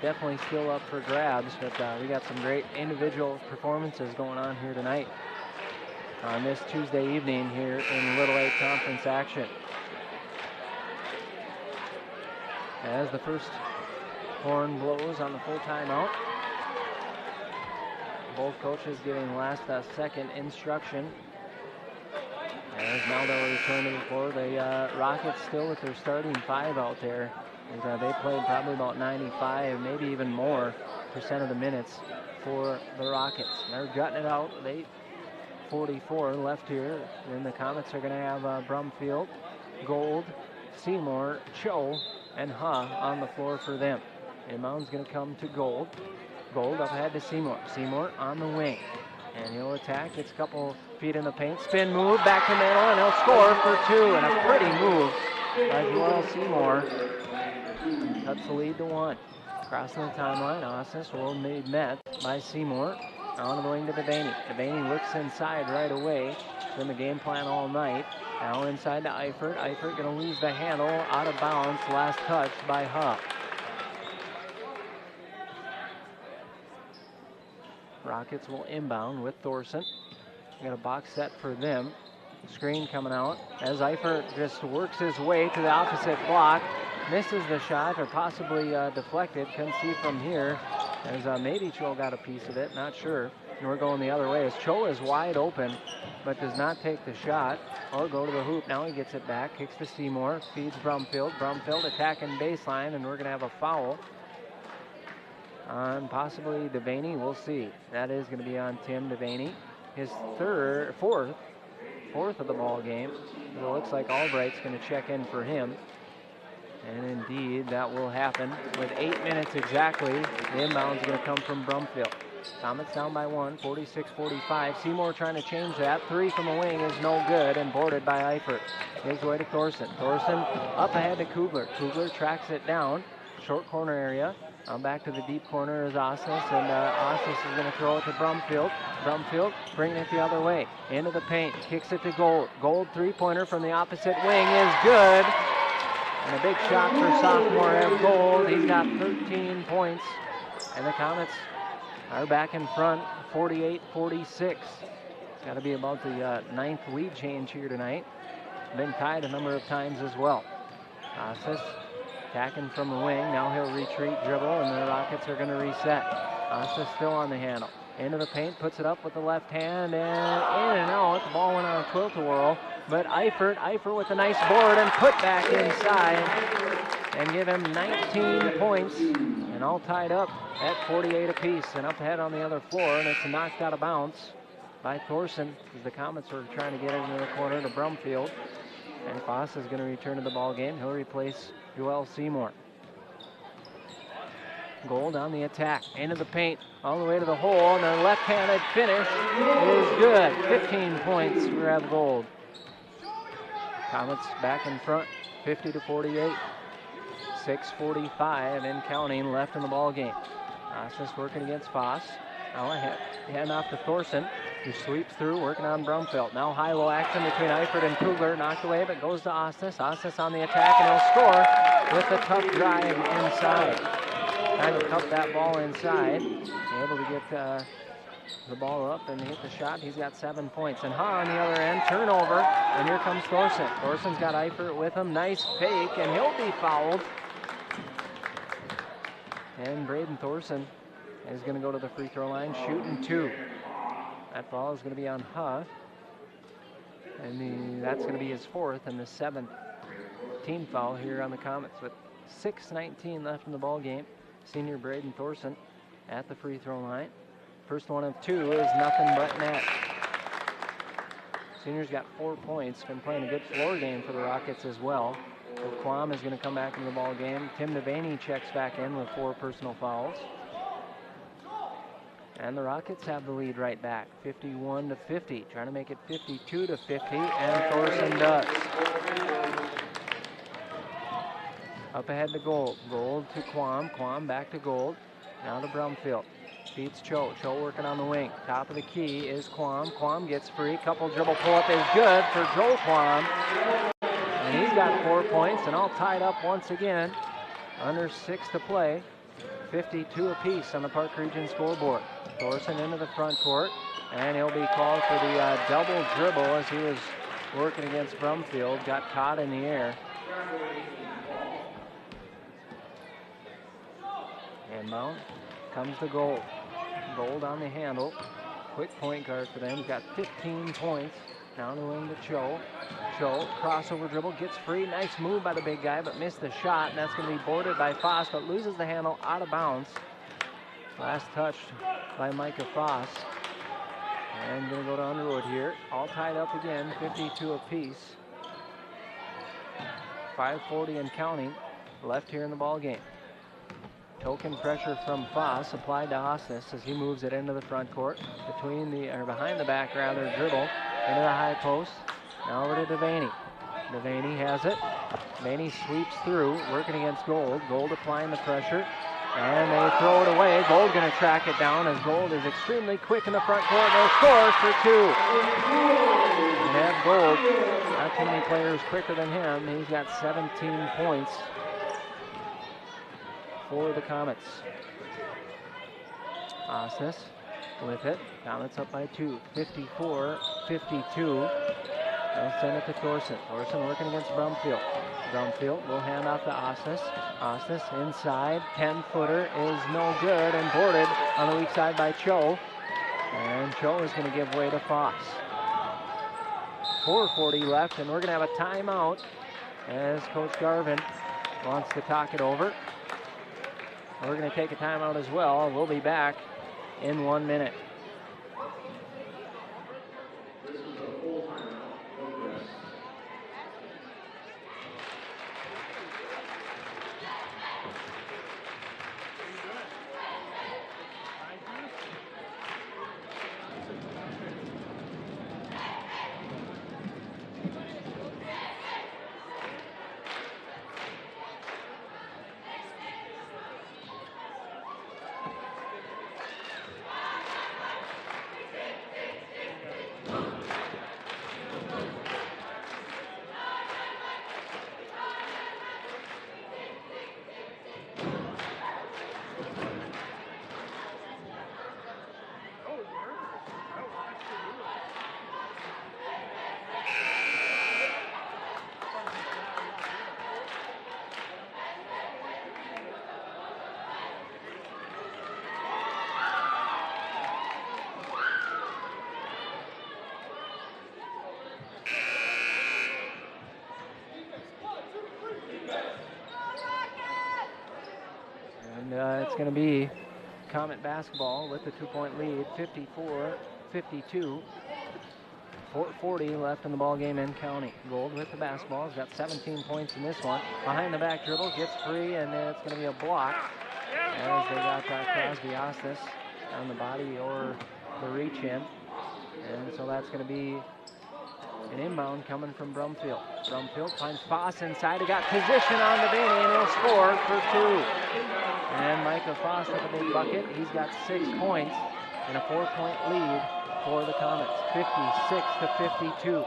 definitely still up for grabs, but we got some great individual performances going on here tonight on this Tuesday evening here in Little 8 Conference action. As the first horn blows on the full timeout, both coaches giving last second instruction. As now they'll return to the floor. The Rockets still with their starting 5 out there. As, they played probably about 95, maybe even more % of the minutes for the Rockets. They're gutting it out. 44 left here. Then the Comets are going to have Brumfield, Gold, Seymour, Cho, and Ha on the floor for them. Inbound's going to come to Gold. Gold up ahead to Seymour. Seymour on the wing. And he'll attack. Gets a couple feet in the paint. Spin move, back to middle, and he'll score for 2. And a pretty move by Joel Seymour. Cuts the lead to 1. Crossing the timeline, Osnes will be met by Seymour. On the wing to Devaney. Devaney looks inside right away. It's been the game plan all night. Now inside to Eifert. Eifert going to lose the handle. Out of bounds. Last touch by Ha. Rockets will inbound with Thorson. Got a box set for them. Screen coming out as Eifert just works his way to the opposite block. Misses the shot, or possibly deflected. Couldn't see from here. As maybe Cho got a piece of it, not sure. And we're going the other way as Cho is wide open, but does not take the shot or go to the hoop. Now he gets it back, kicks to Seymour, feeds Brumfield. Brumfield attacking baseline, and we're going to have a foul on possibly Devaney. We'll see. That is going to be on Tim Devaney. his fourth of the ball game. It looks like Albright's going to check in for him. And indeed, that will happen with 8 minutes exactly. The inbound's going to come from Brumfield. Comets down by 1, 46-45. Seymour trying to change that. 3 from the wing is no good and boarded by Eifert. Gives away to Thorson. Thorson up ahead to Kugler. Kugler tracks it down. Short corner area. Back to the deep corner is Osnes, and Osnes is going to throw it to Brumfield. Brumfield bringing it the other way. Into the paint. Kicks it to Gold. Gold three-pointer from the opposite wing is good. And a big shot for sophomore Ev Gold. He's got 13 points. And the Comets are back in front, 48-46. It's got to be about the ninth lead change here tonight. Been tied a number of times as well. Osnes attacking from the wing. Now he'll retreat, dribble, and the Rockets are going to reset. Osnes still on the handle. Into the paint, puts it up with the left hand, and in and out. The ball went on a quilt-a-whirl. But Eifert with a nice board and put back inside and give him 19 points, and all tied up at 48 apiece. And up ahead on the other floor, and it's knocked out of bounds by Thorson as the Comets are trying to get it into the corner to Brumfield. And Foss is going to return to the ball game. He'll replace Joel Seymour. Gold on the attack, into the paint, all the way to the hole, and the left-handed finish is good. 15 points for Ev Gold. Comets back in front, 50-48. 6:45 and counting left in the ball game. Osnes working against Foss. Now a hand off to Thorson, who sweeps through, working on Brumfield. Now high-low action between Eifert and Kugler, knocked away, but goes to Osnes. Osnes on the attack, and he'll score with a tough drive inside. Trying to cup that ball inside, able to get the ball up and hit the shot. He's got 7 points. And Ha on the other end, turnover, and here comes Thorson. Thorson's got Eifert with him. Nice fake, and he'll be fouled. And Braden Thorson is going to go to the free throw line, shooting 2. That ball is going to be on Ha. And that's going to be his 4th and the 7th team foul here on the Comets. With 6:19 left in the ball game. Senior Braden Thorson at the free throw line. First one of 2 is nothing but net. Senior's got 4 points. Been playing a good floor game for the Rockets as well. So Quam is going to come back into the ball game. Tim Devaney checks back in with 4 personal fouls. And the Rockets have the lead right back, 51-50. Trying to make it 52-50, and Thorson does. Up ahead to Gold. Gold to Quam. Quam back to Gold. Now to Brumfield. Beats Cho. Cho working on the wing. Top of the key is Quam. Quam gets free. Couple dribble pull-up is good for Joe Quam. And he's got 4 points, and all tied up once again. Under 6 to play. 52 apiece on the Park Region scoreboard. Thorson into the front court, and he'll be called for the double dribble as he was working against Brumfield. Got caught in the air. Inbound comes to Gold. Gold on the handle. Quick point guard for them. He's got 15 points. Down the wing to Cho. Cho, crossover dribble, gets free. Nice move by the big guy, but missed the shot, and that's going to be boarded by Foss, but loses the handle out of bounds. Last touched by Micah Foss. And going to go to Underwood here. All tied up again, 52 apiece. 5:40 and counting left here in the ball game. Token pressure from Foss applied to Osnes as he moves it into the front court. Behind the back rather, dribble into the high post. Now over to Devaney. Devaney has it. Devaney sweeps through, working against Gold. Gold applying the pressure, and they throw it away. Gold going to track it down as Gold is extremely quick in the front court. They'll score for 2. And have Gold, not too many players quicker than him. He's got 17 points for the Comets. Osnes with it. Comets up by 2. 54-52. They'll send it to Thorson. Thorson working against Brumfield. Brumfield will hand off to Osnes. Osnes inside. 10-footer is no good and boarded on the weak side by Cho. And Cho is going to give way to Foss. 4:40 left, and we're going to have a timeout as Coach Garvin wants to talk it over. We're going to take a timeout as well. We'll be back in 1 minute. going to be Comet basketball with the 2-point lead, 54-52. 4:40 left in the ball game in County. Gold with the basketball. He's got 17 points in this one. Behind the back dribble, gets free, and it's going to be a block as they got Crosby Ostis on the body or the reach in. And so that's going to be an inbound coming from Brumfield. Brumfield finds Foss inside. He got position on Devaney, and he'll score for 2. And Micah Foss with a big bucket. He's got 6 points and a 4-point lead for the Comets, 56-52.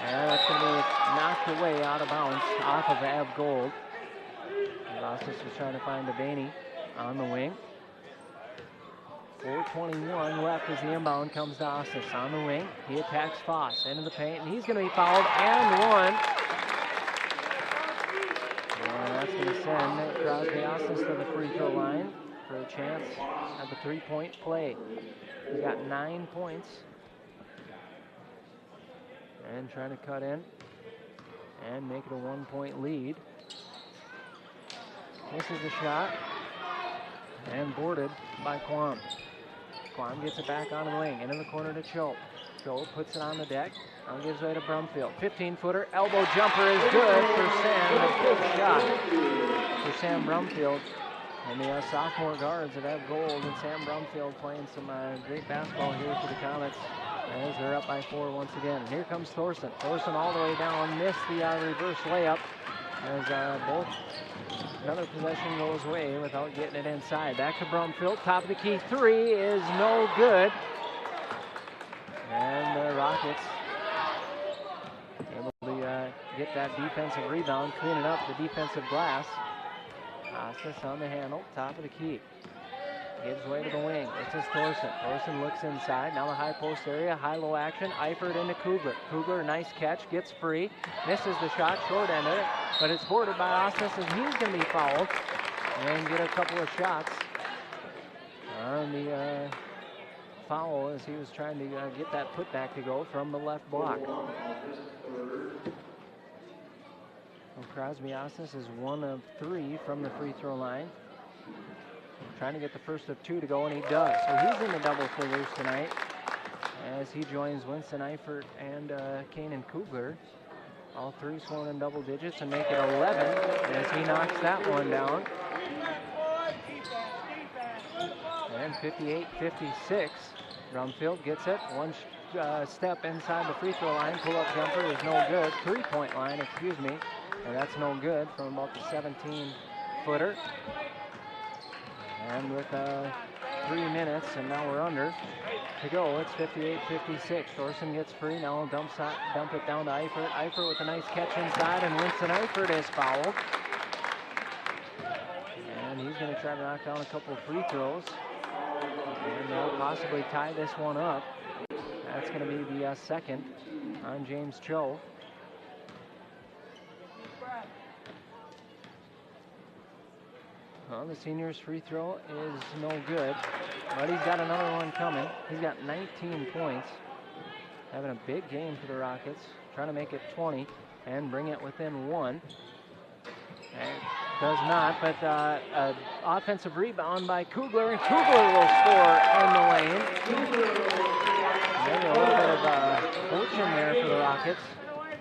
And that's going to be knocked away out of bounds off of Ab Gold. Ostis was trying to find Devaney on the wing. 4:21 left as the inbound comes to Ostis on the wing. He attacks Foss into the paint, and he's going to be fouled and one. And that's going to send Crosby Ostis to the free throw line for a chance at the 3-point play. He's got 9 points. And trying to cut in and make it a 1-point lead. Misses the shot and boarded by Quam. Quam gets it back on the wing, into the corner to Cho. Cho puts it on the deck, now gives way to Brumfield. 15-footer, elbow jumper is good for Sam. A big shot for Sam Brumfield. And the sophomore guards that have Gold and Sam Brumfield playing some great basketball here for the Comets as they're up by 4 once again. And here comes Thorson. Thorson all the way down, missed the reverse layup as both another possession goes away without getting it inside. Back to Brumfield, top of the key, 3 is no good. And the Rockets able to get that defensive rebound, cleaning up the defensive glass. Ostis on the handle, top of the key. Gives way to the wing. This is Thorson. Thorson looks inside. Now the high post area, high-low action. Eifert into Kugler. Kugler, nice catch, gets free. Misses the shot, short end of it. But it's boarded by Ostis, and he's going to be fouled. And get a couple of shots on the foul as he was trying to get that putback to go from the left block. Well, Crosby Ostis is 1 of 3 from the free throw line. Trying to get the first of 2 to go, and he does. So he's in the double figures tonight as he joins Winston Eifert and Kanan Kugler. All 3 scoring in double digits and make it 11 as he knocks that one down. And 58-56. Brumfield gets it. One step inside the free throw line. Pull-up jumper is no good. 3-point line, excuse me. And that's no good from about the 17-footer. And with 3 minutes, and now we're under to go, it's 58-56. Thorson gets free, now dump it down to Eifert. Eifert with a nice catch inside, and Winston Eifert is fouled. And he's going to try to knock down a couple of free throws. And they'll possibly tie this one up. That's going to be the second on James Cho. Well, the senior's free throw is no good, but he's got another one coming. He's got 19 points. Having a big game for the Rockets. Trying to make it 20 and bring it within 1. And does not, but an offensive rebound by Kugler, and Kugler will score in the lane. Maybe a little bit of fortune there for the Rockets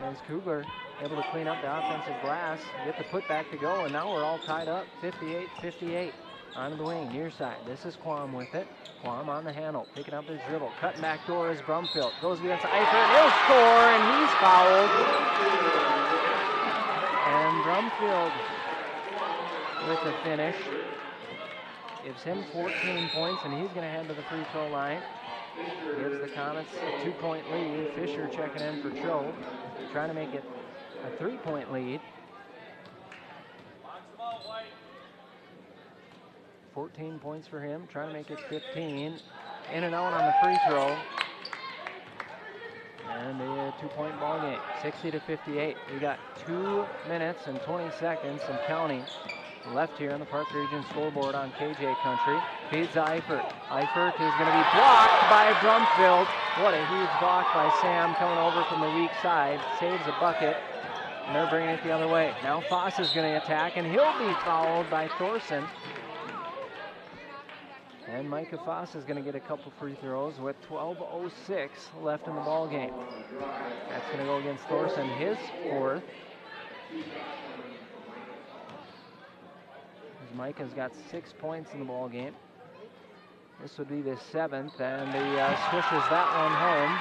as Kugler able to clean up the offensive glass, get the putback to go, and now we're all tied up, 58-58. Onto the wing, near side. This is Quam with it. Quam on the handle, picking up his dribble. Cutting back door is Brumfield. Goes against Eifert, and he'll score, and he's fouled. And Brumfield with the finish. Gives him 14 points, and he's going to head to the free throw line. Gives the Comets a 2-point lead. Fisher checking in for Cho. Trying to make it a 3-point lead. 14 points for him, trying to make it 15. In and out on the free throw. And a 2-point ball game, 60-58. We got 2 minutes and 20 seconds and counting left here on the Park Region scoreboard on KJ Country. Feeds to Eifert. Eifert is going to be blocked by Brumfield. What a huge block by Sam coming over from the weak side. Saves a bucket. and they're bringing it the other way. Now Foss is going to attack, and he'll be fouled by Thorson. And Micah Foss is going to get a couple free throws with 12:06 left in the ball game. That's going to go against Thorson, his fourth. Micah's got 6 points in the ball game. This would be the 7th, and he swishes that one home.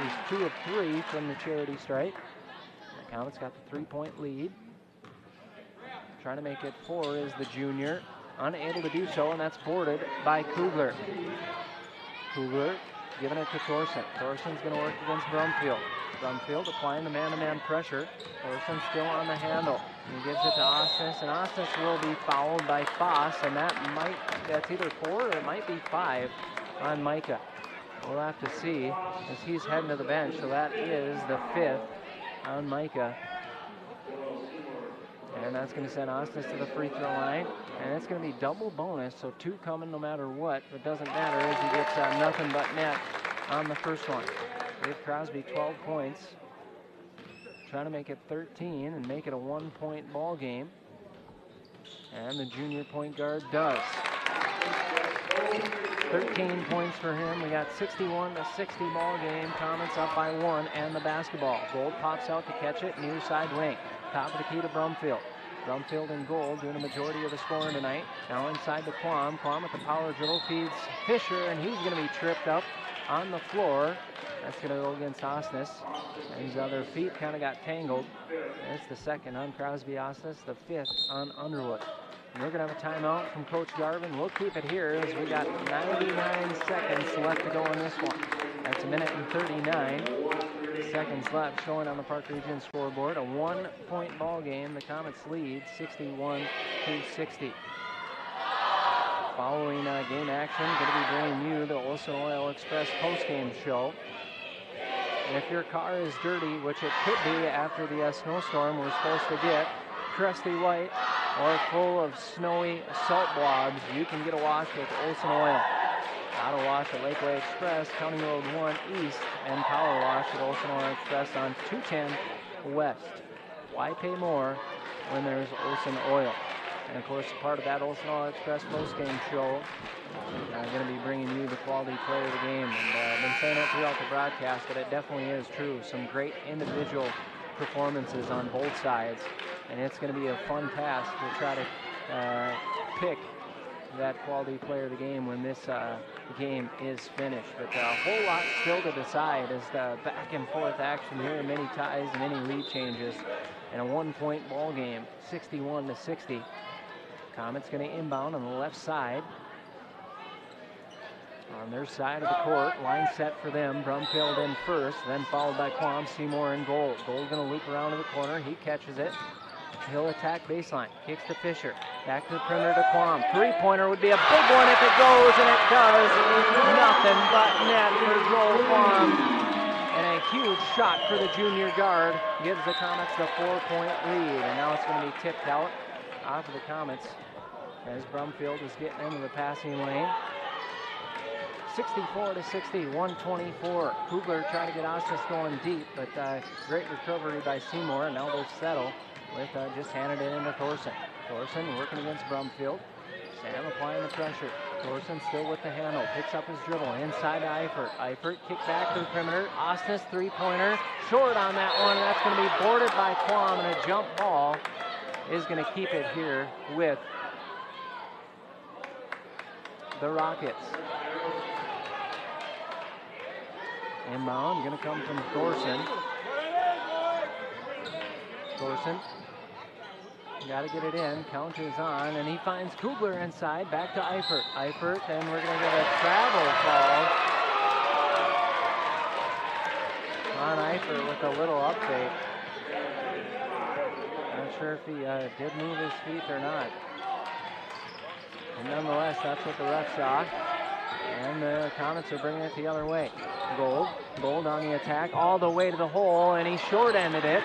He's 2 of 3 from the charity stripe. The Comets got the 3-point lead. Trying to make it 4 is the junior. Unable to do so, and that's boarded by Kugler. Kugler giving it to Thorson. Thorson's going to work against Brumfield. Brumfield applying the man-to-man pressure. Thorson still on the handle. He gives it to Osnes, and Osnes will be fouled by Foss, and that's either 4 or it might be 5 on Micah. We'll have to see as he's heading to the bench, so that is the 5th on Micah. And that's going to send Osnes to the free throw line, and it's going to be double bonus, so 2 coming no matter what. It doesn't matter as he gets nothing but net on the first one. Dave Crosby, 12 points. Trying to make it 13 and make it a 1-point ball game. And the junior point guard does. 13 points for him. We got 61-60 ball game. Comets up by 1 and the basketball. Gold pops out to catch it, near side wing. Top of the key to Brumfield. Brumfield and Gold doing a majority of the scoring tonight. Now inside to Quam. Quam with the power dribble feeds Fisher, and he's going to be tripped up on the floor. That's going to go against Osnes. And his other feet kind of got tangled. That's the 2nd on Crosby Osnes, the 5th on Underwood. And we're going to have a timeout from Coach Garvin. We'll keep it here as we got 99 seconds left to go in this one. That's 1 minute and 39 seconds left, showing on the Park Region scoreboard. A 1-point ball game. The Comets lead 61-60. Following game action, going to be bringing you the Olson Oil Express postgame show. And if your car is dirty, which it could be after the snowstorm we're supposed to get, crusty white or full of snowy salt blobs, you can get a wash with Olson Oil. Auto wash at Lakeway Express, County Road 1 East, and power wash at Olson Oil Express on 210 West. Why pay more when there's Olson Oil? And of course, part of that Olson Oil Express postgame show, going to be bringing you the quality player of the game. And I've been saying it throughout the broadcast, but it definitely is true. Some great individual performances on both sides, and it's going to be a fun task to try to pick that quality player of the game when this game is finished. But a whole lot still to decide as the back and forth action here, many ties and many lead changes, and a 1-point ball game, 61-60. Comets going to inbound on the left side. On their side of the court, line set for them. Brumfield in first, then followed by Quam, Seymour, and Gold. Gold going to loop around to the corner. He catches it. He'll attack baseline. Kicks to Fisher. Back to the perimeter to Quam. 3-pointer would be a big one if it goes, and it does. Nothing but net for Joel Quam. And a huge shot for the junior guard gives the Comets the 4-point lead. And now it's going to be tipped out off of the Comets as Brumfield is getting into the passing lane. 64-60, 124. Kugler trying to get Osnes going deep, but great recovery by Seymour. Now they'll settle with just handed it into Thorson. Thorson working against Brumfield. Sam applying the pressure. Thorson still with the handle. Picks up his dribble inside to Eifert. Eifert kick back to the perimeter. Osnes 3-pointer. Short on that one. That's going to be boarded by Quam, and a jump ball is going to keep it here with the Rockets. Inbound going to come from Thorson. Thorson got to get it in. Count is on, and he finds Kugler inside. Back to Eifert. Eifert, and we're going to get a travel call on Eifert with a little update. Not sure if he did move his feet or not. And nonetheless, that's what the ref saw. And the Comets are bringing it the other way. Gold on the attack all the way to the hole, and he short-ended it.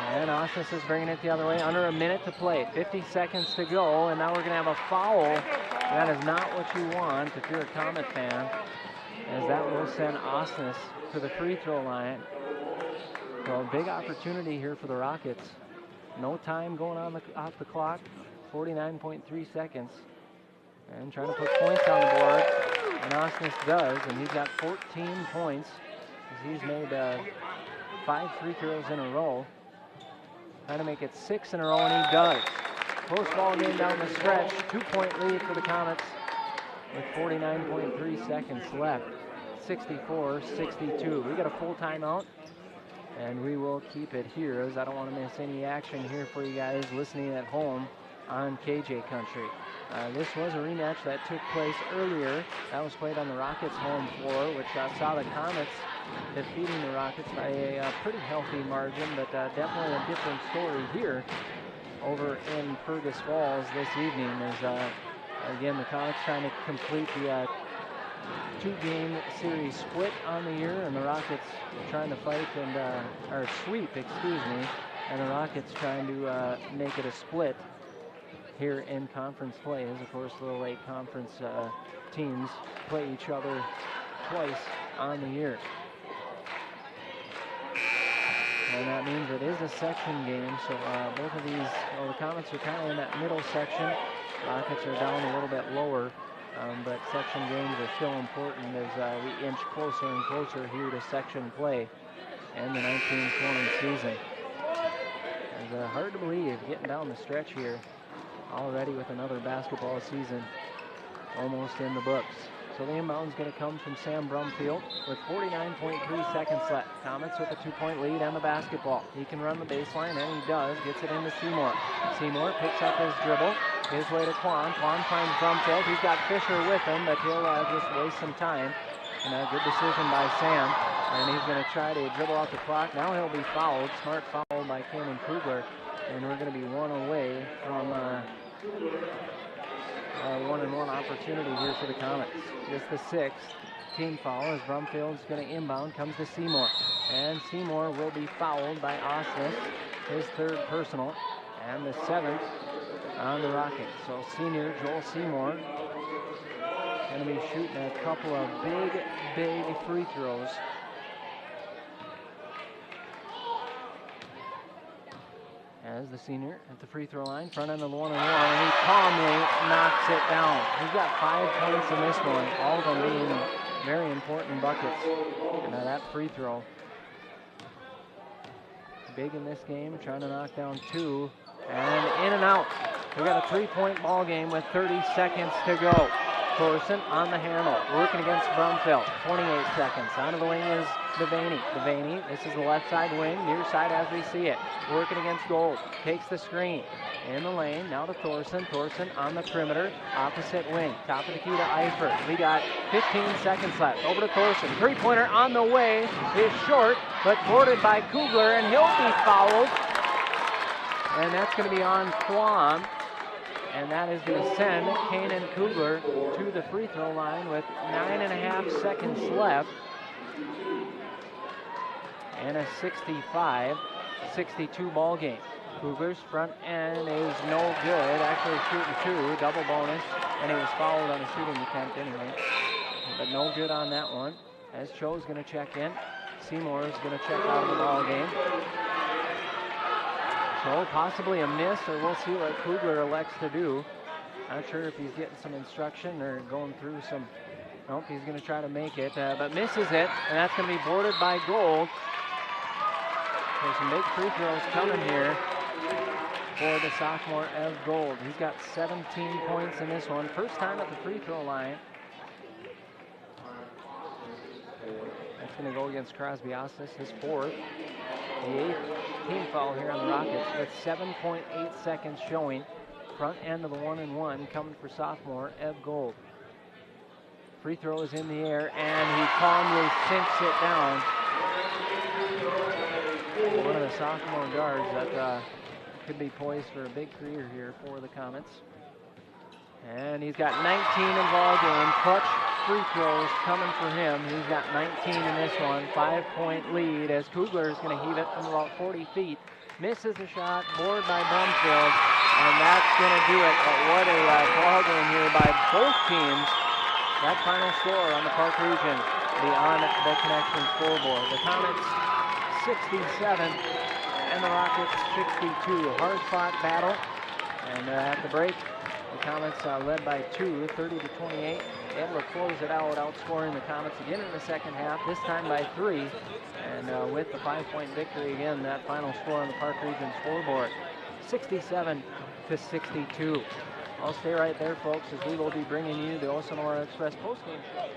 And Osnes is bringing it the other way. Under a minute to play. 50 seconds to go, and now we're going to have a foul. That is not what you want if you're a Comet fan, as that will send Osnes to the free throw line. So a big opportunity here for the Rockets. No time going on off the clock. 49.3 seconds. And trying to put points on the board. And Osnes does, and he's got 14 points. He's made 5 free throws in a row. Trying to make it 6 in a row, and he does. Close ball game down the stretch. 2-point lead for the Comets with 49.3 seconds left. 64-62. We got a full timeout, and we will keep it here as I don't want to miss any action here for you guys listening at home on KJ Country. This was a rematch that took place earlier. That was played on the Rockets' home floor, which saw the Comets defeating the Rockets by a pretty healthy margin, but definitely a different story here over in Fergus Falls this evening as, again, the Comets trying to complete the 2-game series split on the year, and the Rockets trying to fight and, or sweep, excuse me, and the Rockets trying to make it a split here in conference play, as of course the late conference teams play each other twice on the year. And that means it is a section game, so both of these, well, the Comets are kind of in that middle section. Rockets are down a little bit lower, but section games are still important as we inch closer and closer here to section play in the 1920 season. It's hard to believe getting down the stretch here already with another basketball season almost in the books. So the inbound is going to come from Sam Brumfield with 49.3 seconds left. Comets with a 2-point lead on the basketball. He can run the baseline, and he does. Gets it into Seymour. Seymour picks up his dribble. His way to Quan. Quan finds Brumfield. He's got Fisher with him, but he'll just waste some time. And a good decision by Sam. And he's going to try to dribble out the clock. Now he'll be fouled. Smart foul by Cannon Kugler. And we're going to be one away from a 1-and-1 opportunity here for the Comets. Just the 6th team foul as Brumfield's going to inbound. Comes to Seymour. And Seymour will be fouled by Osnes, his 3rd personal, and the 7th on the Rockets. So senior Joel Seymour going to be shooting a couple of big free throws. As the senior at the free throw line, front end of the 1-and-1, and he calmly knocks it down. He's got 5 points in this one, all of them being very important buckets. And that free throw, big in this game, trying to knock down 2, and in and out. We got a 3-point ball game with 30 seconds to go. Thorson on the handle, working against Brumfield. 28 seconds. Onto the wing is Devaney. Devaney, this is the left side wing, near side as we see it. Working against Gold. Takes the screen. In the lane, now to Thorson. Thorson on the perimeter, opposite wing. Top of the key to Eifert. We got 15 seconds left. Over to Thorson. 3-pointer on the way. Is short, but boarded by Kugler, and he'll be fouled. And that's going to be on Quam. And that is going to send Cannon Kugler to the free throw line with 9.5 seconds left. And a 65-62 ball game. Kugler's front end is no good. Actually shooting 2, double bonus. And he was fouled on a shooting attempt anyway. But no good on that one. As Cho's going to check in. Seymour is going to check out of the ball game. So possibly a miss, or we'll see what Kugler elects to do. Not sure if he's getting some instruction or going through some. Nope, he's going to try to make it, but misses it, and that's going to be boarded by Gold. There's some big free throws coming here for the sophomore Ev Gold. He's got 17 points in this one. First time at the free throw line. That's going to go against Crosby Osnes, his 4th. The 8th team foul here on the Rockets with 7.8 seconds showing. Front end of the 1-and-1 coming for sophomore Ev Gold. Free throw is in the air, and he calmly sinks it down. One of the sophomore guards that could be poised for a big career here for the Comets. And he's got 19 in ball game. Clutch free throws coming for him. He's got 19 in this one. 5-point lead as Kugler is going to heave it from about 40 feet. Misses the shot, boarded by Brumfield, and that's going to do it. But what a ball game here by both teams. That final score on the Park Region beyond the Connection scoreboard. The Comets 67, and the Rockets 62. Hard-fought battle, and at the break, the Comets led by 2, 30-28. Able to close it out, outscoring the Comets again in the second half, this time by 3. And with the 5-point victory again, that final score on the Park Region scoreboard, 67-62. I'll stay right there, folks, as we will be bringing you the Sonora Express postgame show.